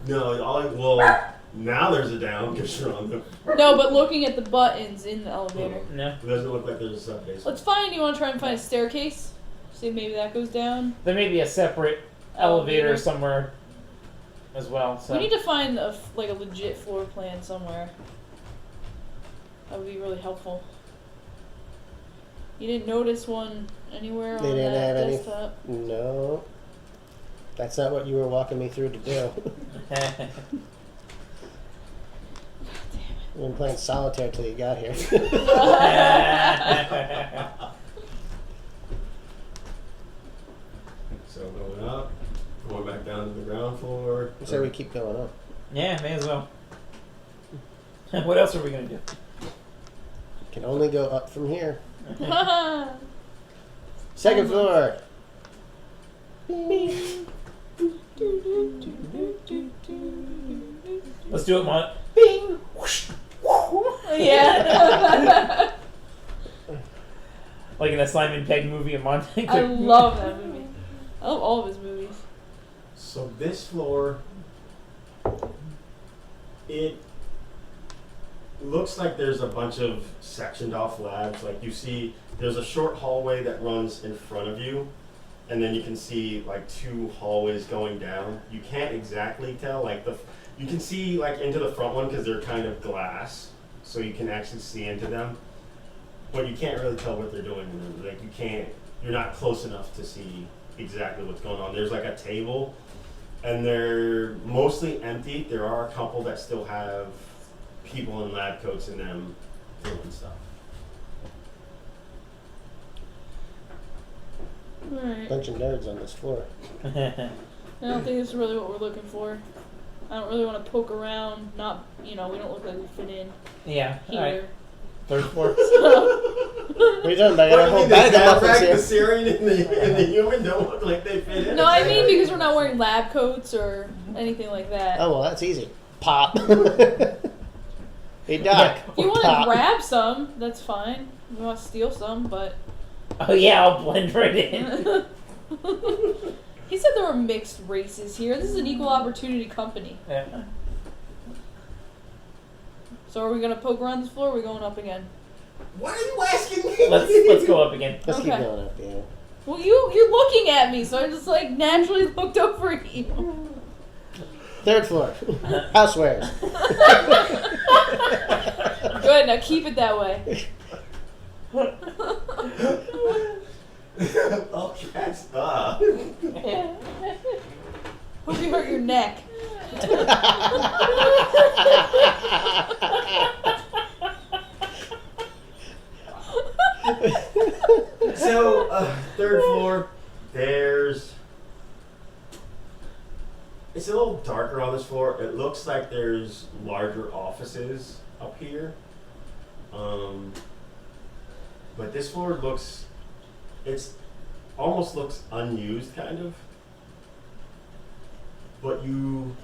No, well, now there's a down because you're on the. No, but looking at the buttons in the elevator. No, It doesn't look like there's a sub basement. Let's find, you want to try and find a staircase? See if maybe that goes down? there may be a separate elevator somewhere as well. So We need to find a legit floor plan somewhere. That would be really helpful. You didn't notice one anywhere They on didn't that have any- desktop? No. That's not what you were walking me through to do. You've been playing solitaire till you got here. So going up, going back down to the ground floor. So we keep going up. yeah, may as well. What else are we gonna do? Can only go up from here. Second floor. Let's do it, Mon. Bing. Whoosh. Yeah. Like in a Simon Pegg movie, a Monte. I love that movie. I love all of his movies. So this floor, it looks like there's a bunch of sectioned off labs. Like you see, there's a short hallway that runs in front of you, and then you can see like two hallways going down. You can't exactly tell, like you can see like into the front one because they're kind of glass, so you can actually see into them. But you can't really tell what they're doing. Like you're not close enough to see exactly what's going on. There's like a table, and they're mostly empty. There are a couple that still have people in lab coats in them doing stuff. Alright. Bunch of nerds on this floor. I don't think this is really what we're looking for. I don't really want to poke around. We don't look like we fit in Yeah. All right. here. Third floor. What are you talking about? I got a whole bag of muffins the here. Syrian and the human don't look like they fit in. No, I mean because we're not wearing lab coats or anything like that. Oh, well, that's easy. Pop. Hey, Doc. If you want Pop. to grab some, that's fine. If you want to steal some, but Oh yeah, I'll blend right in. he said there were mixed races here. This is an equal opportunity company. Yeah. So are we gonna poke around this floor? Or are we going up again? Why are you asking me? Let's go up again. Let's keep Okay. going up, yeah. Well, you're looking at me, so I just naturally looked over at you. Third floor. Housewares. Good. Now keep it that way. Okay, Hope you hurt your neck. So, third floor, it's a little darker on this floor. It looks like there's larger offices up here. But this floor almost looks unused, kind of. But you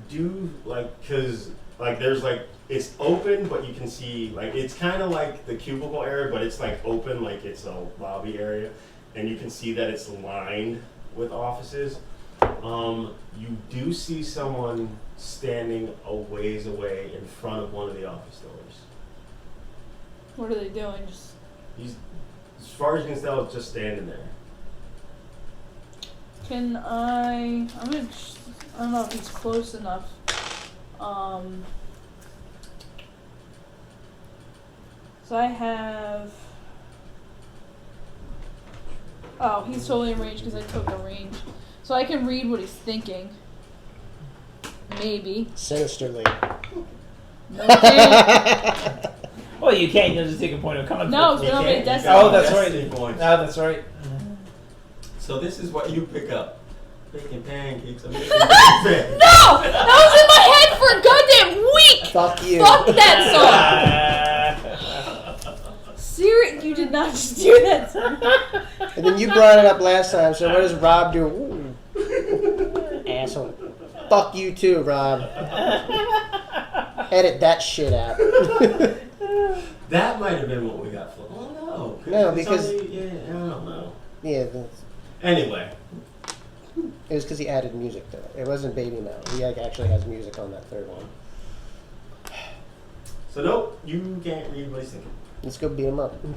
do like, cause like there's like it's open, but you can see like it's kind of like the cubicle area, but it's like open, like it's a lobby area, and you can see that it's lined with offices. You do see someone standing a ways away in front of one of the office doors. What are they doing? Just He's, as far as you can tell, it's just standing there. can I? I'm gonna. I don't know if he's close enough. So I have. Oh, he's totally in range because I took a range. So I can read what he's thinking. Maybe. Sinisterly. No, I can't. Well, you can't. You'll just take a point of conflict. No, it's You gonna be can't- a you destiny. got Oh, that's right. destiny points. No, that's right. So this is what you pick up. Bacon pancakes. No! That was in my head for a goddamn week! Fuck you. Fuck that song! Siri, you did not just do that song. And then you brought it up last time, so what does Rob do? Ooh. Asshole. Fuck you too, Rob. Edit that shit out. That might have been what we got for. Oh no. No, It's because- only- yeah, I don't know. Yeah, that's, Anyway, it was because he added music to it. It wasn't Baby Metal. He like, actually has music on that third one. so nope, you can't read what he's thinking. Let's go beat him up. Can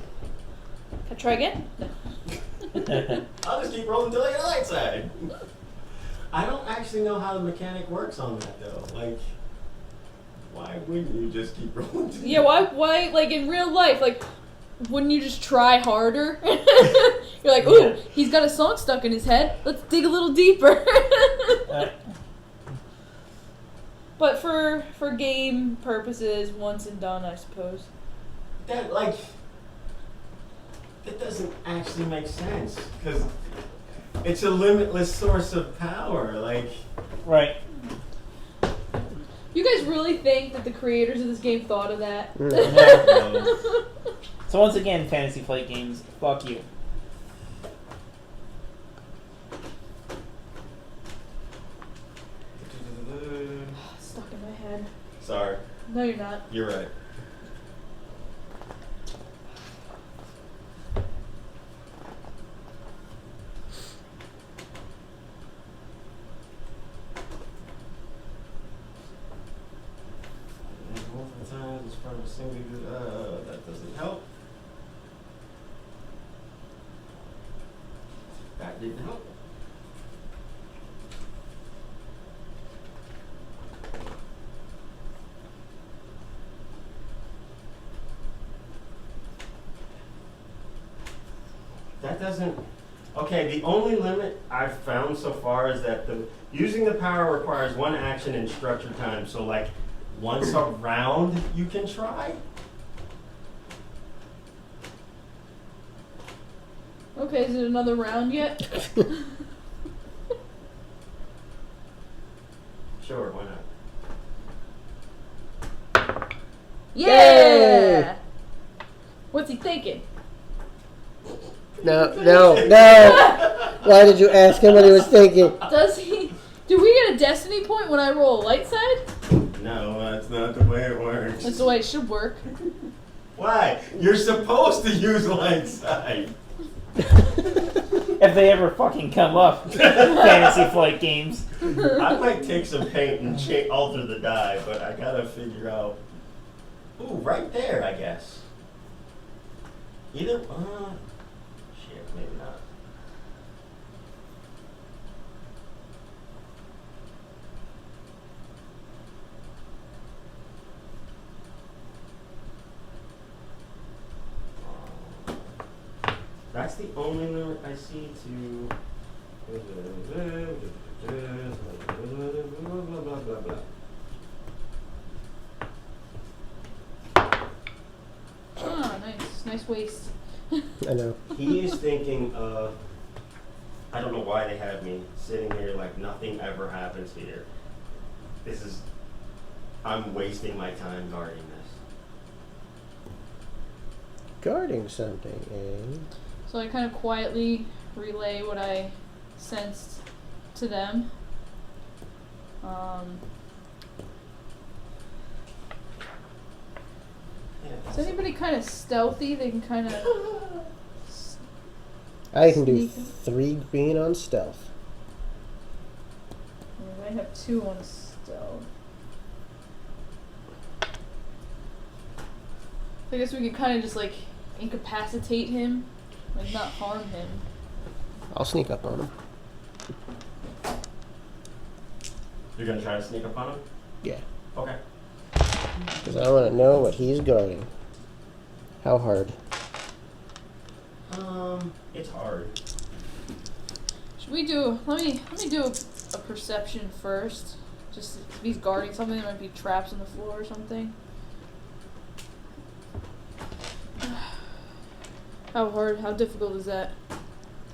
I try again? No. I'll just keep rolling till I get a light side. I don't actually know how the mechanic works on that though. Like, why wouldn't you just keep rolling? Till Yeah, why, like, in real life, like, wouldn't you just try harder? You're like, ooh, he's got a song stuck in his head. Let's dig a little deeper. But for game purposes, once and done, I suppose. That like, that doesn't actually make sense because it's a limitless source of power. Like, Right. You guys really think that the creators of this game thought of that? No. no. So once again, Fantasy Flight Games, fuck you. Stuck in my head. Sorry, No, you're not. you're right. Multiple times as part of a single. That doesn't help. That didn't help. That doesn't. Okay, the only limit I've found so far is that using the power requires one action in structured time. So like once a round you can try. Okay, is it another round yet? Sure, why not? Yeah! Yay! What's he thinking? No. Why did you ask him what he was thinking? Does he? Do we get a destiny point when I roll a light side? No, that's not the way it works. That's the way it should work. Why? You're supposed to use light side. If they ever fucking come up, Fantasy Flight Games. I might take some paint and alter the die, but I gotta figure out. Ooh, right there, I guess. Either. Shit, maybe not. That's the only limit I see to. Blah, blah, blah, blah. Ah, nice waist. I know. He is thinking of. I don't know why they have me sitting here like nothing ever happens here. This is. I'm wasting my time guarding this. Guarding something, eh? So I kind of quietly relay what I sensed to them. Is anybody kind of stealthy? They can kind of. I can do Sneak. 3 green on stealth. I might have 2 on stealth. I guess we could kind of just like incapacitate him, like not harm him. I'll sneak up on him. You're gonna try to sneak up on him? Yeah. Okay. Because I want to know what he's guarding. How hard? It's hard. Should we do? Let me do a perception first. Just if he's guarding something, there might be traps on the floor or something. How hard? How difficult is that?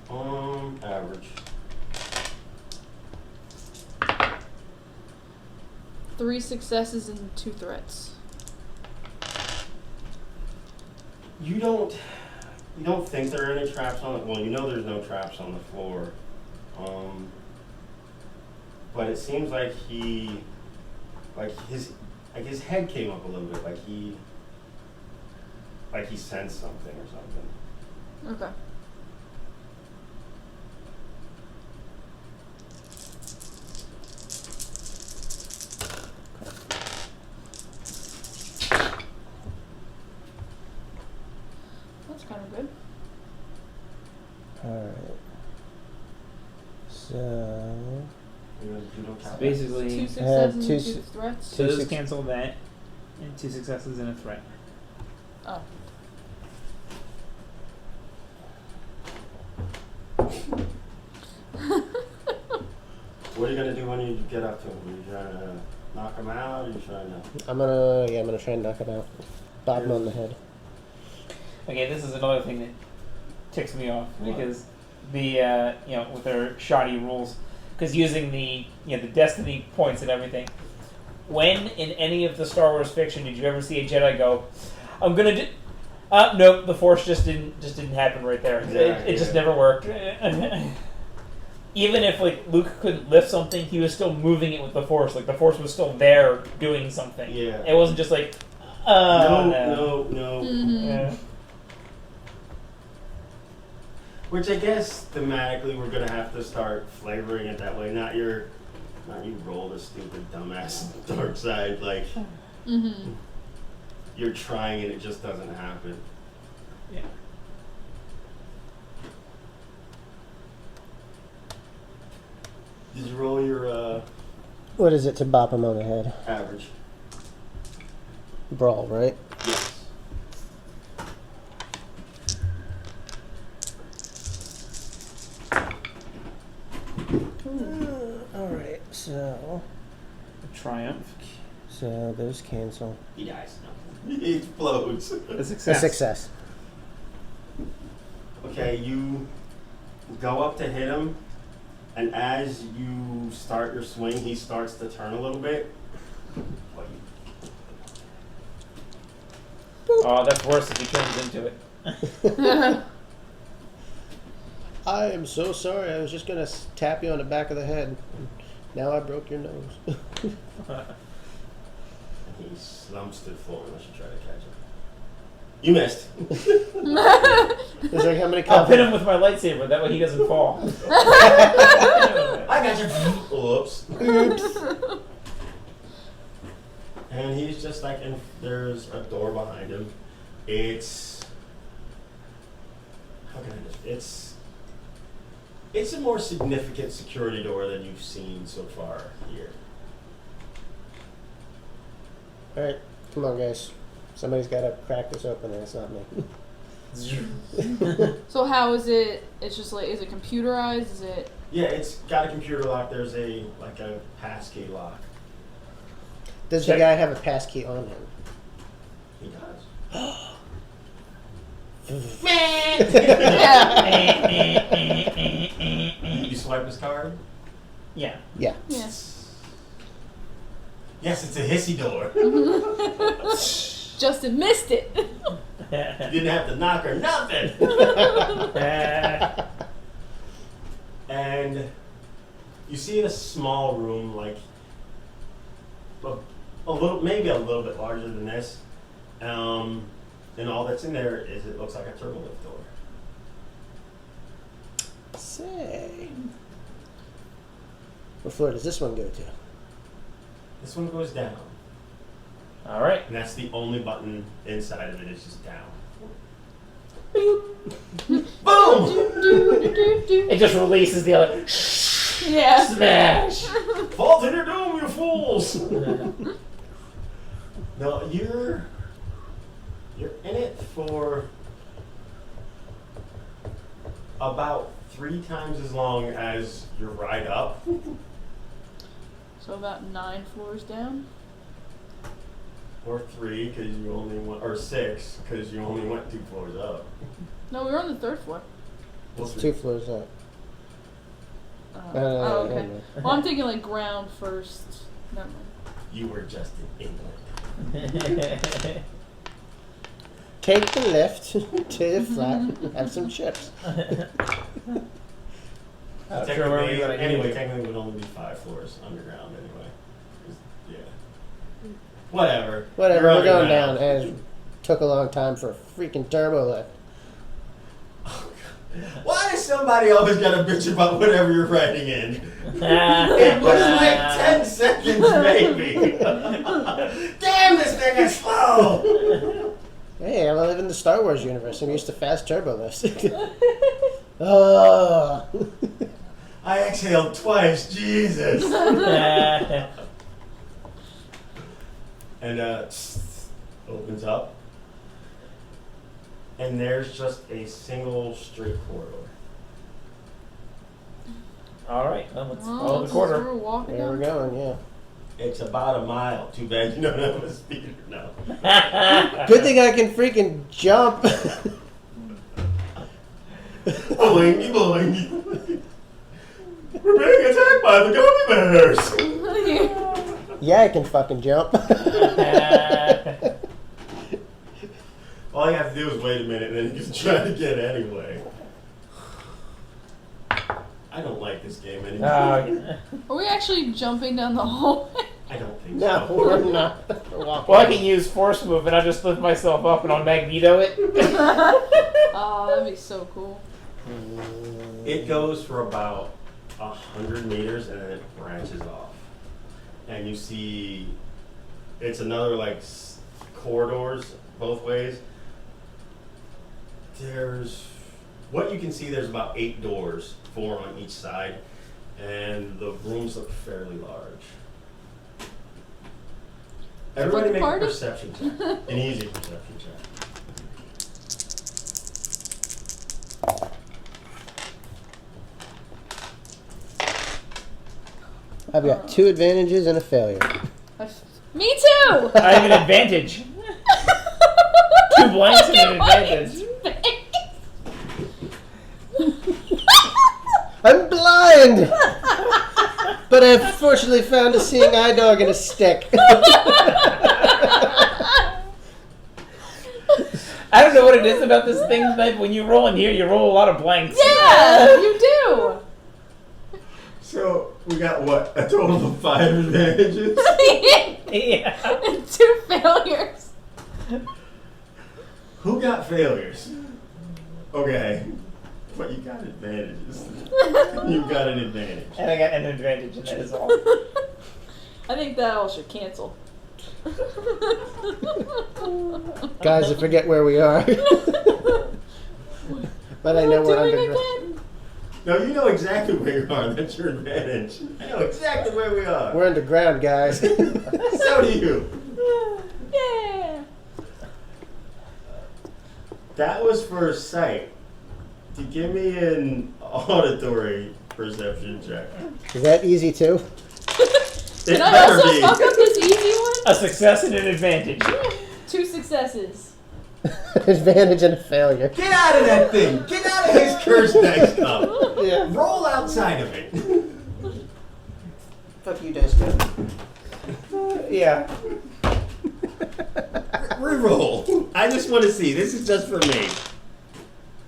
Average. 3 successes and 2 threats. You don't think there are any traps on it? Well, you know there's no traps on the floor. But it seems like his head came up a little bit, like he sensed something or something. Okay. That's kind of good. Alright. So. You know, you don't count that? Basically, 2 have successes two and 2 su- threats. so two those six- cancel that, and 2 successes and a threat. Oh. What are you gonna do when you get up to him? Are you trying to knock him out? Or are you trying to? I'm gonna try and knock him out. Bop him on the head. Okay, this is another thing that ticks me off What? because the with their shoddy rules, because using the the destiny points and everything. When in any of the Star Wars fiction did you ever see a Jedi go, "I'm gonna do"? Nope, the Force just didn't happen right there. It just never worked. Even if like Luke couldn't lift something, he was still moving it with the Force. Like the Force was still there doing something. Yeah. It wasn't just like, No. Mhm. Yeah. Which I guess thematically we're gonna have to start flavoring it that way. Not you roll the stupid dumbass dark side. Like Mm-hmm. you're trying and it just doesn't happen. Yeah. Did you roll your What is it to bop him on the head? average? Brawl, right? Yes. Alright, so Triumph. those cancel. He dies. No. He explodes. A A success. success. Okay, you go up to hit him, and as you start your swing, he starts to turn a little bit. Well, Oh, that's worse if he turns into it. I am so sorry. I was just gonna tap you on the back of the head. Now I broke your nose. he slumps to the floor unless you try to catch him. You missed. It's like how many I'll hit him with my lightsaber. That way he doesn't fall. I got you. Oops. Oops. And he's just like, and there's a door behind him. It's how can I just? It's a more significant security door than you've seen so far here. Alright, come on, guys. Somebody's got to crack this open, and it's not me. So how is it? It's just like, is it computerized? Is it? Yeah, it's got a computer lock. There's a passkey lock. Does Check. the guy have a passkey on him? He does. You swipe his card. Yeah. Yeah. Yeah. Yes, it's a hissy door. Justin missed it. You didn't have to knock or nothing. And you see in a small room, like maybe a little bit larger than this, and all that's in there is it looks like a turbolift door. Say. What floor does this one go to? This one goes down, All right. and that's the only button inside of it is just down. Boom! It just releases the other. Yeah. Smash. Fall to your doom, you fools! No, you're in it for about 3 times as long as your ride up. So about 9 floors down. Or 3 because you only went, or 6 because you only went 2 floors up. No, we were on the 3rd floor. Well, It's 2 floors up. Oh, okay. no. Well, I'm thinking like ground first. Never mind. You were just in England. Take the lift to the flat. Have some chips. Not sure where we gotta Anyway, go. technically it would only be 5 floors underground anyway. 'Cause, yeah. Whatever. Whatever. You're We're going down. underground. And it took a long time for a freaking turbo lift. Why does somebody always gotta bitch about whatever you're writing in? It was like 10 seconds, maybe. Damn, this thing is slow. Hey, I live in the Star Wars universe. I'm used to fast turbo lifts. Oh. I exhaled twice, Jesus. And opens up, and there's just a single straight corridor. All right. Well, let's Well, follow the this is quarter. where we're walking There we're down. going, yeah. It's about a mile. Too bad you don't have a speeder now. Good thing I can freaking jump. Boingy boingy. We're being attacked by the gummy bears. Yeah, I can fucking jump. All you have to do is wait a minute, and then you can try to get anyway. I don't like this game anymore. Are we actually jumping down the hallway? I don't think No, so. we're not. We're walking. Well, I can use force move, and I'll just lift myself up, and I'll Magneto it. Oh, that'd be so cool. It goes for about 100 meters and then it branches off. And you see, it's another like corridors both ways. There's, what you can see, there's about 8 doors, 4 on each side, and the rooms look fairly large. Everybody make a party? perception check, an easy perception check. I've got 2 advantages and a failure. Me too! I have an advantage. 2 blanks and an advantage. I'm blind! But I've fortunately found a seeing eye dog and a stick. I don't know what it is about this thing, but when you roll in here, you roll a lot of blanks. Yeah, you do. So, we got what, a total of 5 advantages? Yeah. And 2 failures. Who got failures? Okay. But you got advantages. You got an advantage. And I got an advantage, and that is all. I think that all should cancel. Guys, I forget where we are. But I know we're Doing underground. again? No, you know exactly where you are. That's your advantage. I know exactly where we are. We're underground, guys. So do you. Yeah. That was for sight. To give me an auditory perception check. Is that easy too? Can I also fuck up this easy one? A success and an advantage. 2 successes. Advantage and a failure. Get out of that thing! Get out of his cursed dice cup! Yeah. Roll outside of it! Fuck you, dice cup. Yeah. Reroll! I just want to see. This is just for me.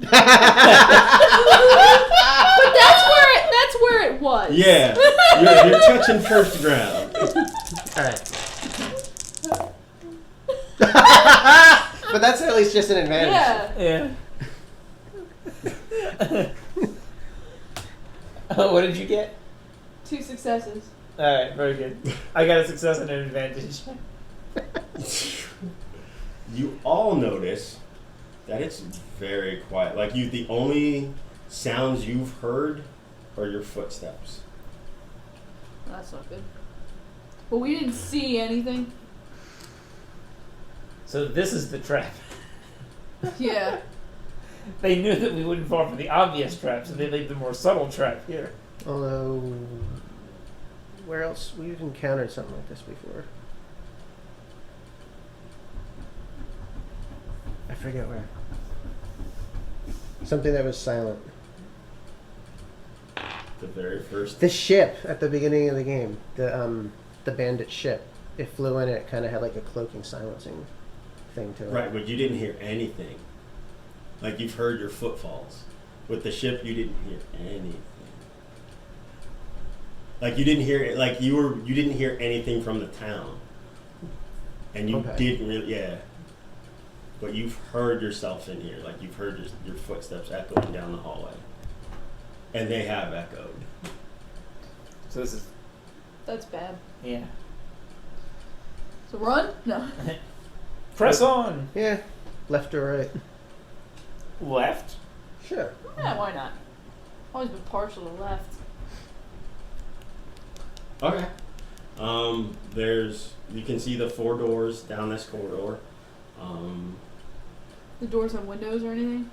But that's where it was. Yeah, you're touching first ground. Alright. But that's at least just an advantage. Yeah. Yeah. Oh, what did you get? 2 successes. Alright, very good. I got a success and an advantage. You all notice that it's very quiet. Like the only sounds you've heard are your footsteps. That's not good. But we didn't see anything. So this is the trap. Yeah. They knew that we wouldn't fall for the obvious trap, so they laid the more subtle trap here. Although, where else? We've encountered something like this before. I forget where. Something that was silent. The very first. The ship at the beginning of the game, the bandit ship. It flew in. It kind of had like a cloaking, silencing thing to it. Right, but you didn't hear anything. Like you've heard your footfalls. With the ship, you didn't hear anything. Like you didn't hear it. Like you didn't hear anything from the town. And you Okay. didn't really, yeah. But you've heard yourself in here. Like you've heard your footsteps echoing down the hallway. And they have echoed. So this is, That's bad. yeah. So run? No. Press on! Yeah, left or right. Left? Sure. Yeah, why not? Always been partial to left. Okay. You can see the 4 doors down this corridor. The doors have windows or anything?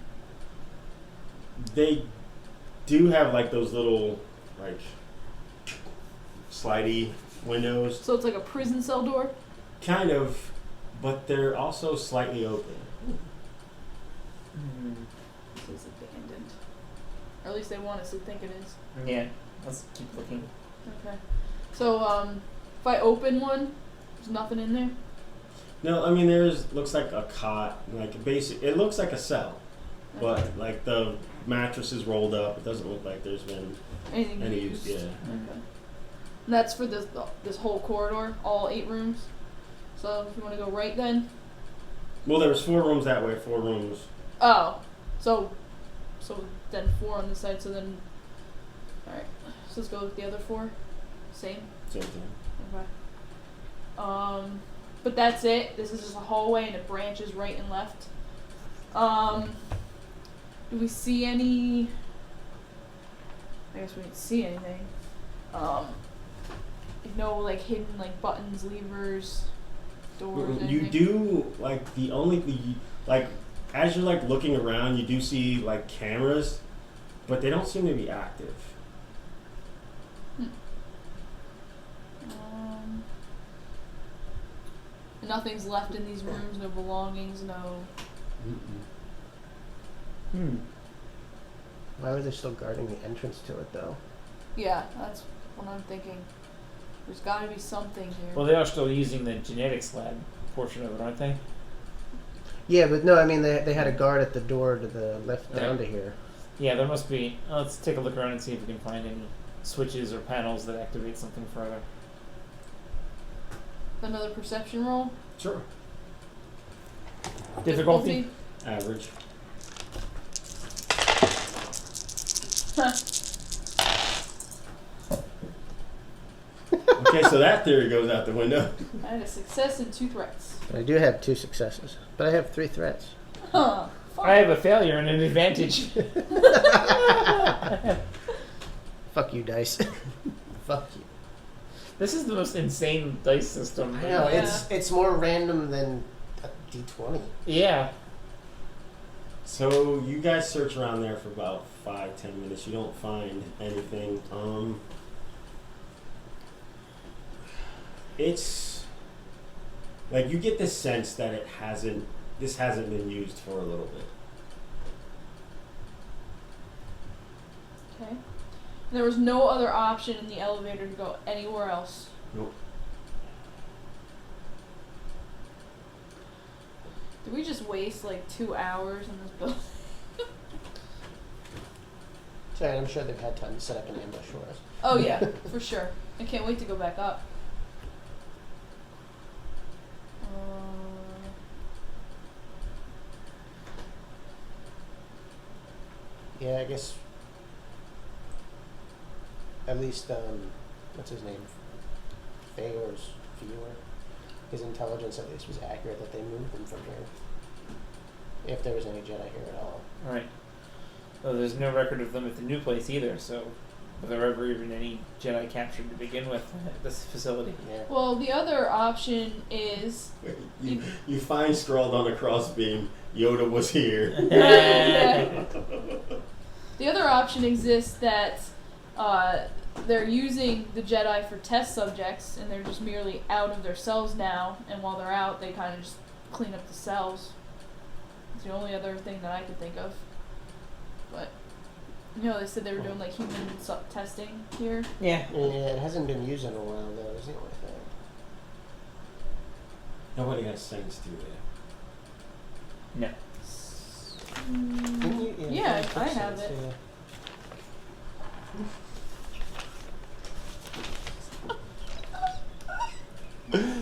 They do have like those little like slidey windows, So it's like a prison cell door? kind of, but they're also slightly open. This is abandoned. Or at least they want us to think it is. Yeah. Let's keep looking. Okay. So, if I open one, there's nothing in there? No, I mean looks like a cot, like a basic. It looks like a cell, but like the mattress is rolled up. It doesn't look like there's been Anything any used? use. Yeah. Okay. And that's for this whole corridor, all 8 rooms. So if you want to go right then. Well, there was 4 rooms that way, 4 rooms. Oh, so then 4 on this side. So then, all right. So let's go with the other 4. Same. Same thing. Okay. But that's it. This is just a hallway and it branches right and left. Do we see any? I guess we didn't see anything. No, like hidden like buttons, levers, doors. You anything? do like like as you're like looking around, you do see like cameras, but they don't seem to be active. Nothing's left in these rooms. No belongings. No. Why were they still guarding the entrance to it though? Yeah, that's what I'm thinking. There's got to be something here. Well, they are still using the genetics lab portion of it, aren't they? Yeah, but no, I mean they had a guard at the door to the left down Right. to here. Yeah, there must be. Let's take a look around and see if we can find any switches or panels that activate something further. Another perception roll. Sure. Difficulty? Average. Okay, so that theory goes out the window. I had a success and 2 threats. I do have 2 successes, but I have 3 threats. Huh. I have a failure and an advantage. Fuck you, dice. Fuck you. This is the most insane dice system. I know Yeah. it's more random than a D20. Yeah. So you guys search around there for about 5-10 minutes. You don't find anything. It's like you get the sense that this hasn't been used for a little bit. Okay. And there was no other option in the elevator to go anywhere else. Nope. Did we just waste like 2 hours in this building? So I'm sure they've had time to set up an ambush for us. Oh yeah, for sure. I can't wait to go back up. Yeah, I guess. At least, what's his name? Feor's. His intelligence at least was accurate that they moved him from here. If there was any Jedi here at all. Right. Well, there's no record of them at the new place either, so were there ever even any Jedi captured to begin with at this facility? Yeah. Well, the other option is You find scrawled on a crossbeam, Yoda was here. Yeah. The other option exists that they're using the Jedi for test subjects, and they're just merely out of their cells now, and while they're out, they kind of just clean up the cells. It's the only other thing that I could think of. But, they said they were doing, like, human testing here. Yeah. Yeah, it hasn't been used in a while, though, is the only thing. Nobody has sense, do they? No. Didn't you? Yeah, it I makes have sense, it. yeah.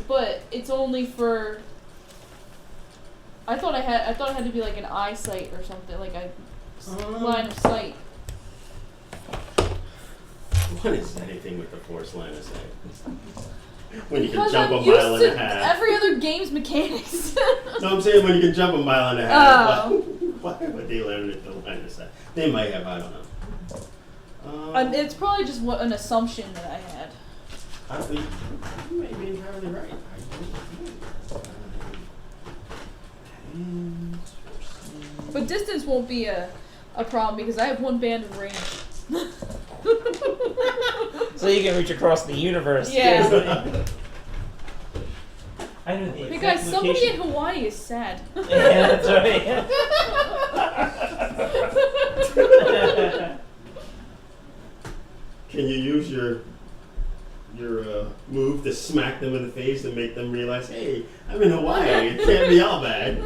But it's only for. I thought it had to be like an eyesight or something, like a line of sight. What is anything with the Force line of sight? When you can Because jump I'm a mile used and a to half. every other game's mechanics. No, I'm saying when you can jump a mile and a half. Oh. Why would they limit the line of sight? They might have, I don't know. It's probably just an assumption that I had. I think you may be entirely right. But distance won't be a problem because I have one band of range. So you can reach across the universe. Yeah. I know the Hey exact guys, somebody location. in Hawaii is sad. Yeah, that's right. Can you use your move to smack them in the face and make them realize, hey, I'm in Hawaii. It can't be all bad.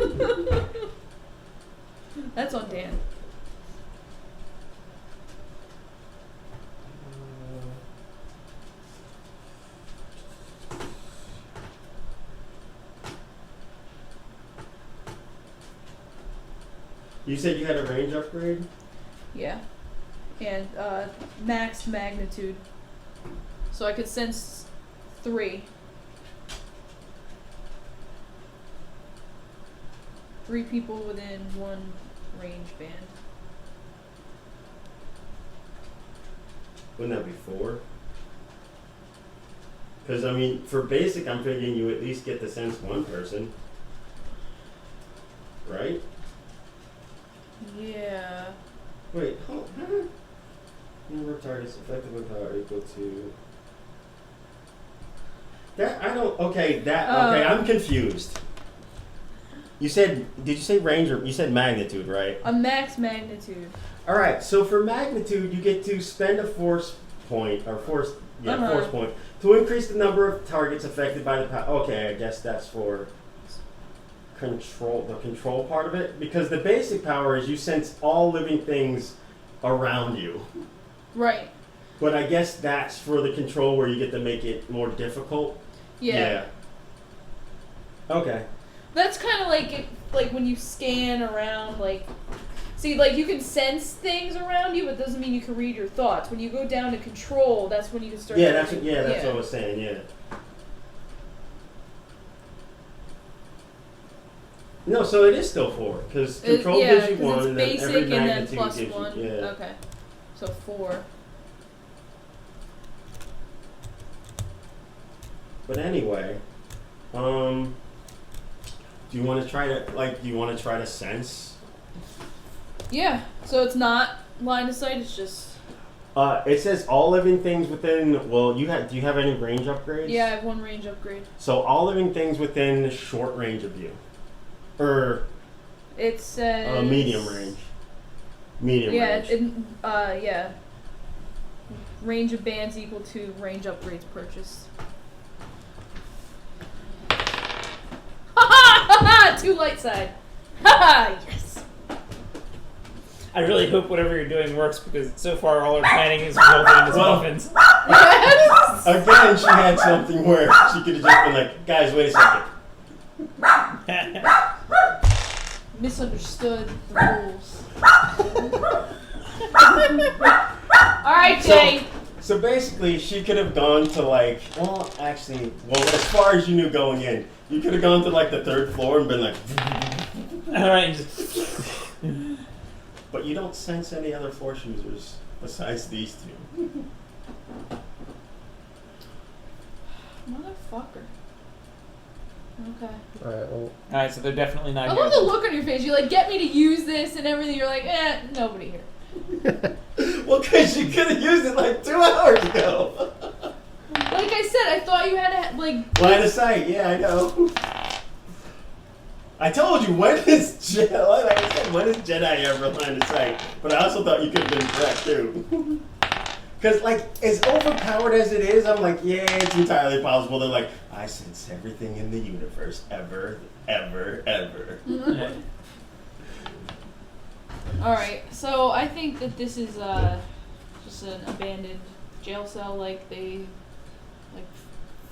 That's on Dan. You said you had a range upgrade? Yeah. And max magnitude. So I could sense 3. 3 people within 1 range band. Wouldn't that be 4? Because, I mean, for basic, I'm figuring you at least get to sense one person. Right? Yeah. Wait, hold number of targets effective with power equal to... That, I don't... Okay, I'm confused. You said... Did you say range or... You said magnitude, right? A max magnitude. Alright, so for magnitude, you get to spend a force point, or force... Yeah, Uh-huh. force point, to increase the number of targets affected by the power... Okay, I guess that's for... the control part of it, because the basic power is you sense all living things around you. Right. But I guess that's for the control where you get to make it more difficult. Yeah. Okay. That's kind of like when you scan around, like, see, like you can sense things around you, but doesn't mean you can read your thoughts. When you go down to control, that's when you can start. Yeah, that's what I was saying. Yeah. No, so it is still 4 because control gives you 1, it's and then basic every and then magnitude plus gives 1. you. Yeah. Okay, so 4. But anyway, do you want to try to sense? Yeah, so it's not line of sight. It's just. It says all living things within. Well, do you have any range upgrades? Yeah, I have 1 range upgrade. So all living things within short range of you, or It says. medium range. Medium range. Yeah. Range of bands equal to range upgrades purchased. Too light side. Haha, yes. I really hope whatever you're doing works because so far all our planning is resulting in these Well- muffins. Again, she had something where she could have just been like, guys, wait a second. Misunderstood the rules. Alright, Jay. So basically, she could have gone to like, well, actually, as far as you knew going in, you could have gone to like the 3rd floor and been like, Alright, just but you don't sense any other Force users besides these two. Motherfucker. Okay. Alright, well, Alright, so they're definitely not I here. love the look on your face. You like get me to use this and everything. You're like, nobody here. Well, because you could have used it like 2 hours ago. Like I said, I thought you had to like. Line of sight, yeah, I know. I told you, when is Jedi? Like I said, when is Jedi ever line of sight? But I also thought you could have been correct too. Because like, as overpowered as it is, I'm like, yeah, it's entirely possible. They're like, I sense everything in the universe, ever, ever, ever. Yeah. All right, so I think that this is just an abandoned jail cell, like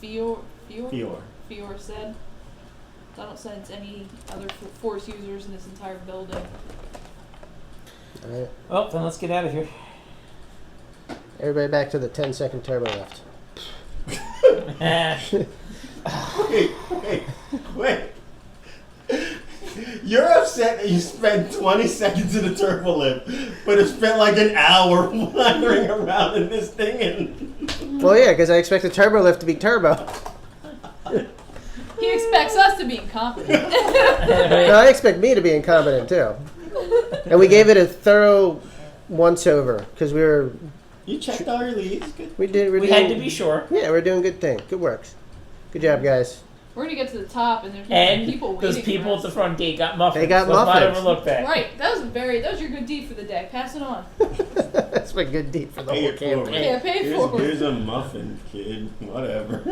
Fior Fior. said. I don't sense any other Force users in this entire building. alright. Well, then let's get out of here. Everybody back to the 10-second turbo lift. Wait. You're upset that you spent 20 seconds in a turbo lift, but it spent like an hour wandering around in this thing and... Well, yeah, because I expect the turbo lift to be turbo. He expects us to be incompetent. No, I expect me to be incompetent too. And we gave it a thorough once-over because You checked all your leads? Good. we We had to be sure. Yeah, we're doing good thing. Good works. Good job, guys. We're gonna get to the top, and there's And people waiting those people for at the us. front gate got muffins. They got Let's muffins. not overlook that. Right, that was your good deed for the day. Pass it on. That's my good deed for the Pay whole it forward. campaign. Yeah, pay it forward. Here's a muffin, kid. Whatever.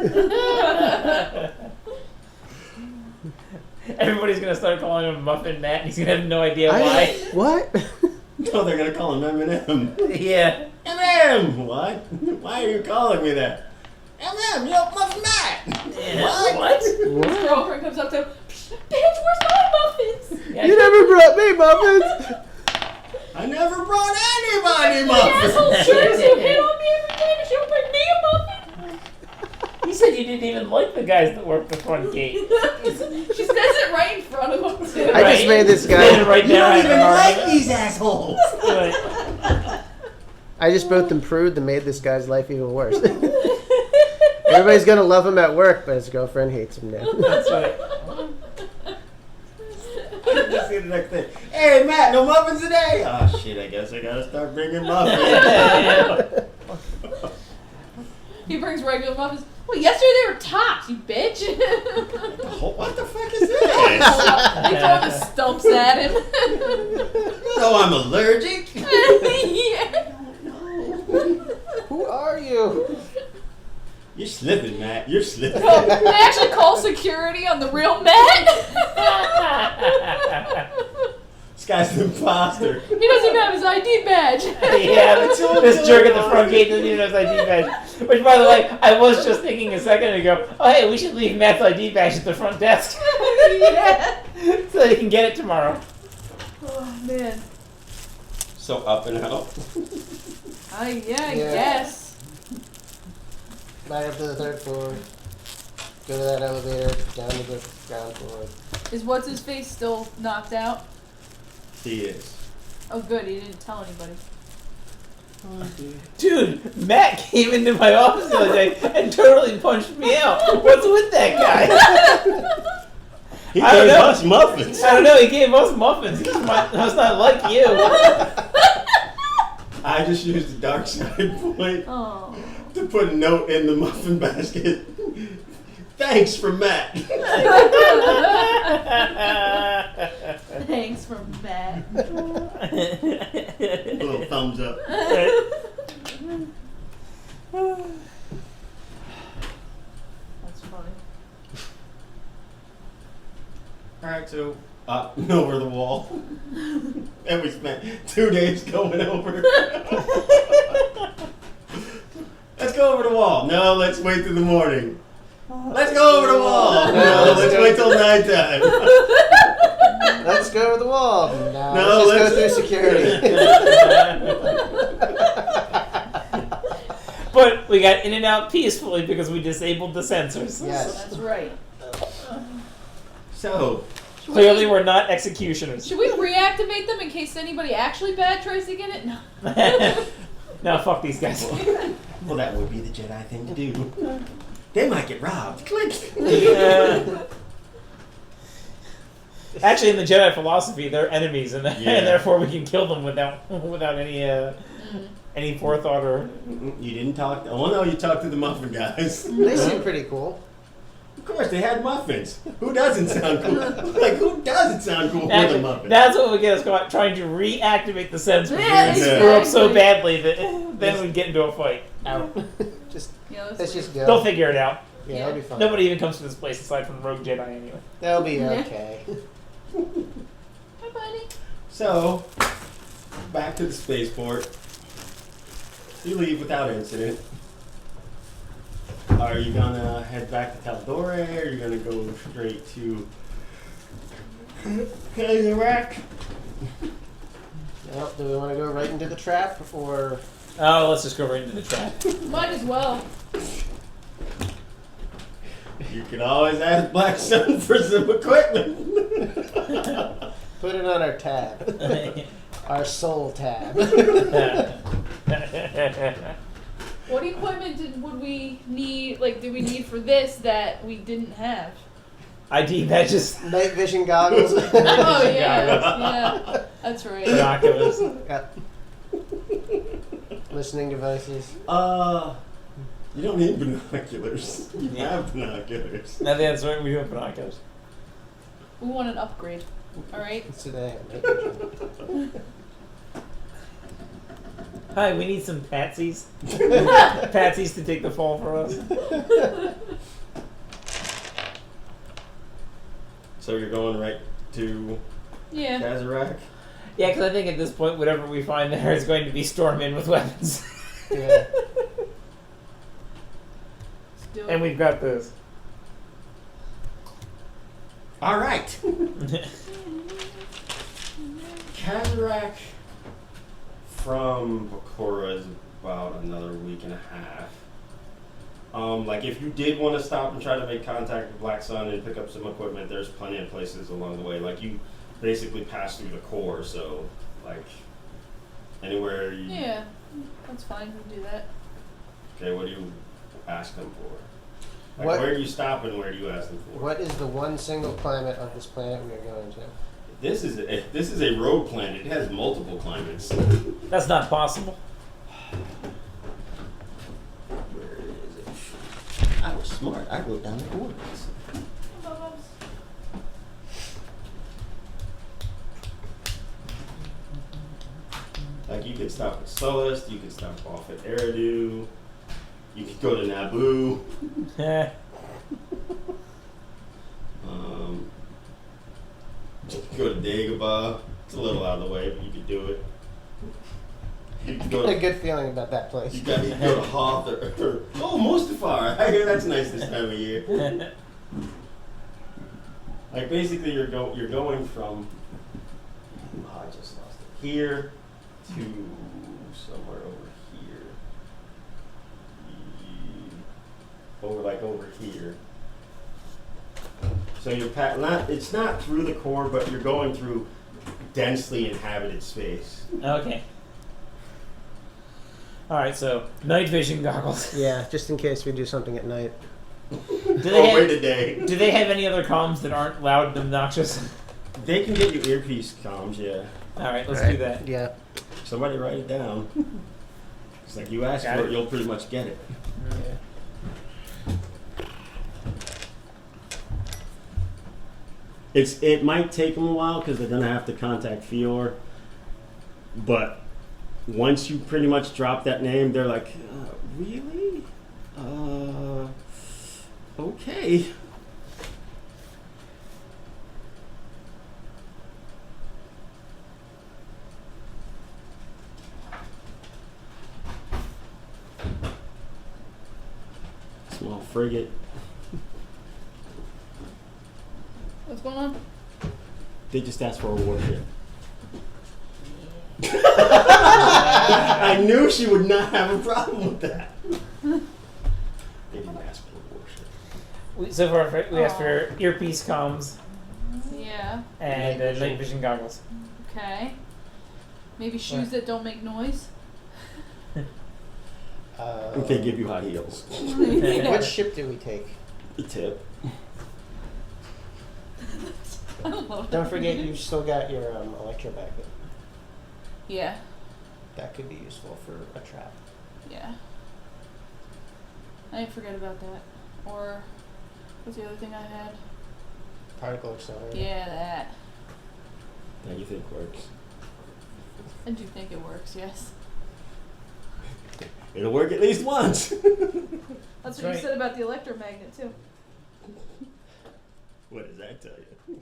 Everybody's gonna start calling him Muffin Matt, and he's gonna have no idea why. What? No, they're gonna call him Eminem. Yeah. Eminem! What? Why are you calling me that? Eminem, you're Muffin Matt! Yeah. What? His girlfriend comes up to him, bitch, where's my muffins? Yeah, You never brought me muffins. I never brought anybody The muffins! asshole shoots who hit on me every day and she'll bring me a muffin. You said you didn't even like the guys that work the front gate. She says it right in front of him too. I just made this guy- Standing right You down don't at even an like argument. these assholes! Right. I just both improved and made this guy's life even worse. Everybody's gonna love him at work, but his girlfriend hates him now. That's right. Just see the next thing. Hey, Matt, no muffins today? Oh, shit, I guess I gotta start bringing muffins. He brings regular muffins. Well, yesterday they were tops, you bitch. What the fuck is this? They throw the stumps at him. So I'm allergic? Yeah. Who are you? You're slipping, Matt. You're slipping. Oh, they actually call security on the real Matt. This guy's an imposter. He doesn't even have his ID badge. Yeah, this jerk at the front gate doesn't even have his ID badge. Which, by the way, I was just thinking a second ago, oh, hey, we should leave Matt's ID badge at the front desk. Yeah. So he can get it tomorrow. Oh, man. So up and out. I Yeah. guess. Back up to the 3rd floor. Go to that elevator, down to the ground floor. Is what's his face still knocked out? He is. Oh, good. He didn't tell anybody. Dude, Matt came into my office the other day and totally punched me out. What's with that guy? He I don't gave know. us muffins. I don't know, he gave us muffins. He was not like you. I just used the dark side point Oh. to put a note in the muffin basket. Thanks for Matt. Thanks for Matt. A little thumbs up. That's funny. Alright, so up and over the wall. And we spent 2 days going over. Let's go over the wall. No, let's wait till the morning. Let's go over the wall. No, let's wait till nighttime. Let's go over the wall. No, No, let's just go through security. But we got in and out peacefully because we disabled the sensors. Yes. That's right. So, Clearly, we're not executioners. Should we reactivate them in case anybody actually bad tries to get it? No. No, fuck these guys. well, that would be the Jedi thing to do. They might get robbed. Click. Actually, in the Jedi philosophy, they're enemies, and, Yeah. and therefore we can kill them without any forethought or. You didn't talk. Oh no, you talked to the muffin guys. They seem pretty cool. Of course, they had muffins. Who doesn't sound cool? Like, who doesn't sound cool with a Actually, muffin? that's what would get us caught, trying to reactivate the sensors. Yeah, We would screw up so exactly. badly that then we'd get into a fight. Just Yeah, let's just go. They'll figure it out. Yeah, that'll be fun. Nobody even comes to this place aside from Rogue Jedi anyway. That'll be Yeah. okay. Hi, buddy. So, back to the spaceport. You leave without incident. Are you gonna head back to Caldore? Are you gonna go straight to Iraq? Well, do we want to go right into the trap, or Oh, let's just go right into the trap. Might as well. You can always ask Black Sun for some equipment. put it on our tab, our soul tab? What equipment would we need? Like, do we need for this that we didn't have? ID badges, Night vision goggles. Oh yeah, Yeah. yeah, that's right. binoculars. Got listening devices. You don't need binoculars. You Yeah. have binoculars. I think that's right. We have binoculars. We want an upgrade. All right. So they have night vision. Hi, we need some patsies. Patsies to take the fall for us. So you're going right to Yeah. Kazarak? Yeah, because I think at this point, whatever we find there is going to be storm in with weapons. Yeah. Let's do it. And we've got this. All right. Kazarak from Bakura is about another week and a half. Like if you did want to stop and try to make contact with Black Sun and pick up some equipment, there's plenty of places along the way. Like you basically pass through the core, so like anywhere you. Yeah, that's fine. We'll do that. Okay, what do you ask them for? Like What- where do you stop and where do you ask them for? What is the one single climate of this planet we are going to? This is a rogue planet. It has multiple climates. That's not possible. Where is it? I was smart. I wrote down the coordinates. Like you could stop at Sullust, you could stop off at Eridu, you could go to Naboo. You could go to Dagobah. It's a little out of the way, but you could do it. You could go Got a to, good feeling about that place. you could go to Hoth or oh, Mustafar. I hear that's nice this time of year. Like basically, you're going from I just lost it here to somewhere over here, over here. So you're it's not through the core, but you're going through densely inhabited space. Okay. Alright, so night vision goggles. Yeah, just in case we do something at night. Do Oh, they wait have, a day. do they have any other comms that aren't loud and obnoxious? They can get you earpiece comms, yeah. Alright, let's do that. Yeah. Somebody write it down. It's like you ask Got for it. it, you'll pretty much get it. It might take them a while because they're gonna have to contact Fior. But once you pretty much drop that name, they're like, really? Okay. frigate. What's going on? They just asked for a warship. I knew she would not have a problem with that. They didn't ask for a warship. So far, we asked for earpiece comms Yeah. and night vision goggles. Okay. Maybe shoes that don't make noise. Okay, give you high heels. What ship did we take? The tip. I love Don't that. forget, you've still got your electromagnet. Yeah. That could be useful for a trap. Yeah. I didn't forget about that. Or what's the other thing I had? Particle accelerator. Yeah, that. That you think works? I do think it works. Yes. It'll work at least once. That's what you right. said about the electromagnet too. What does that tell you?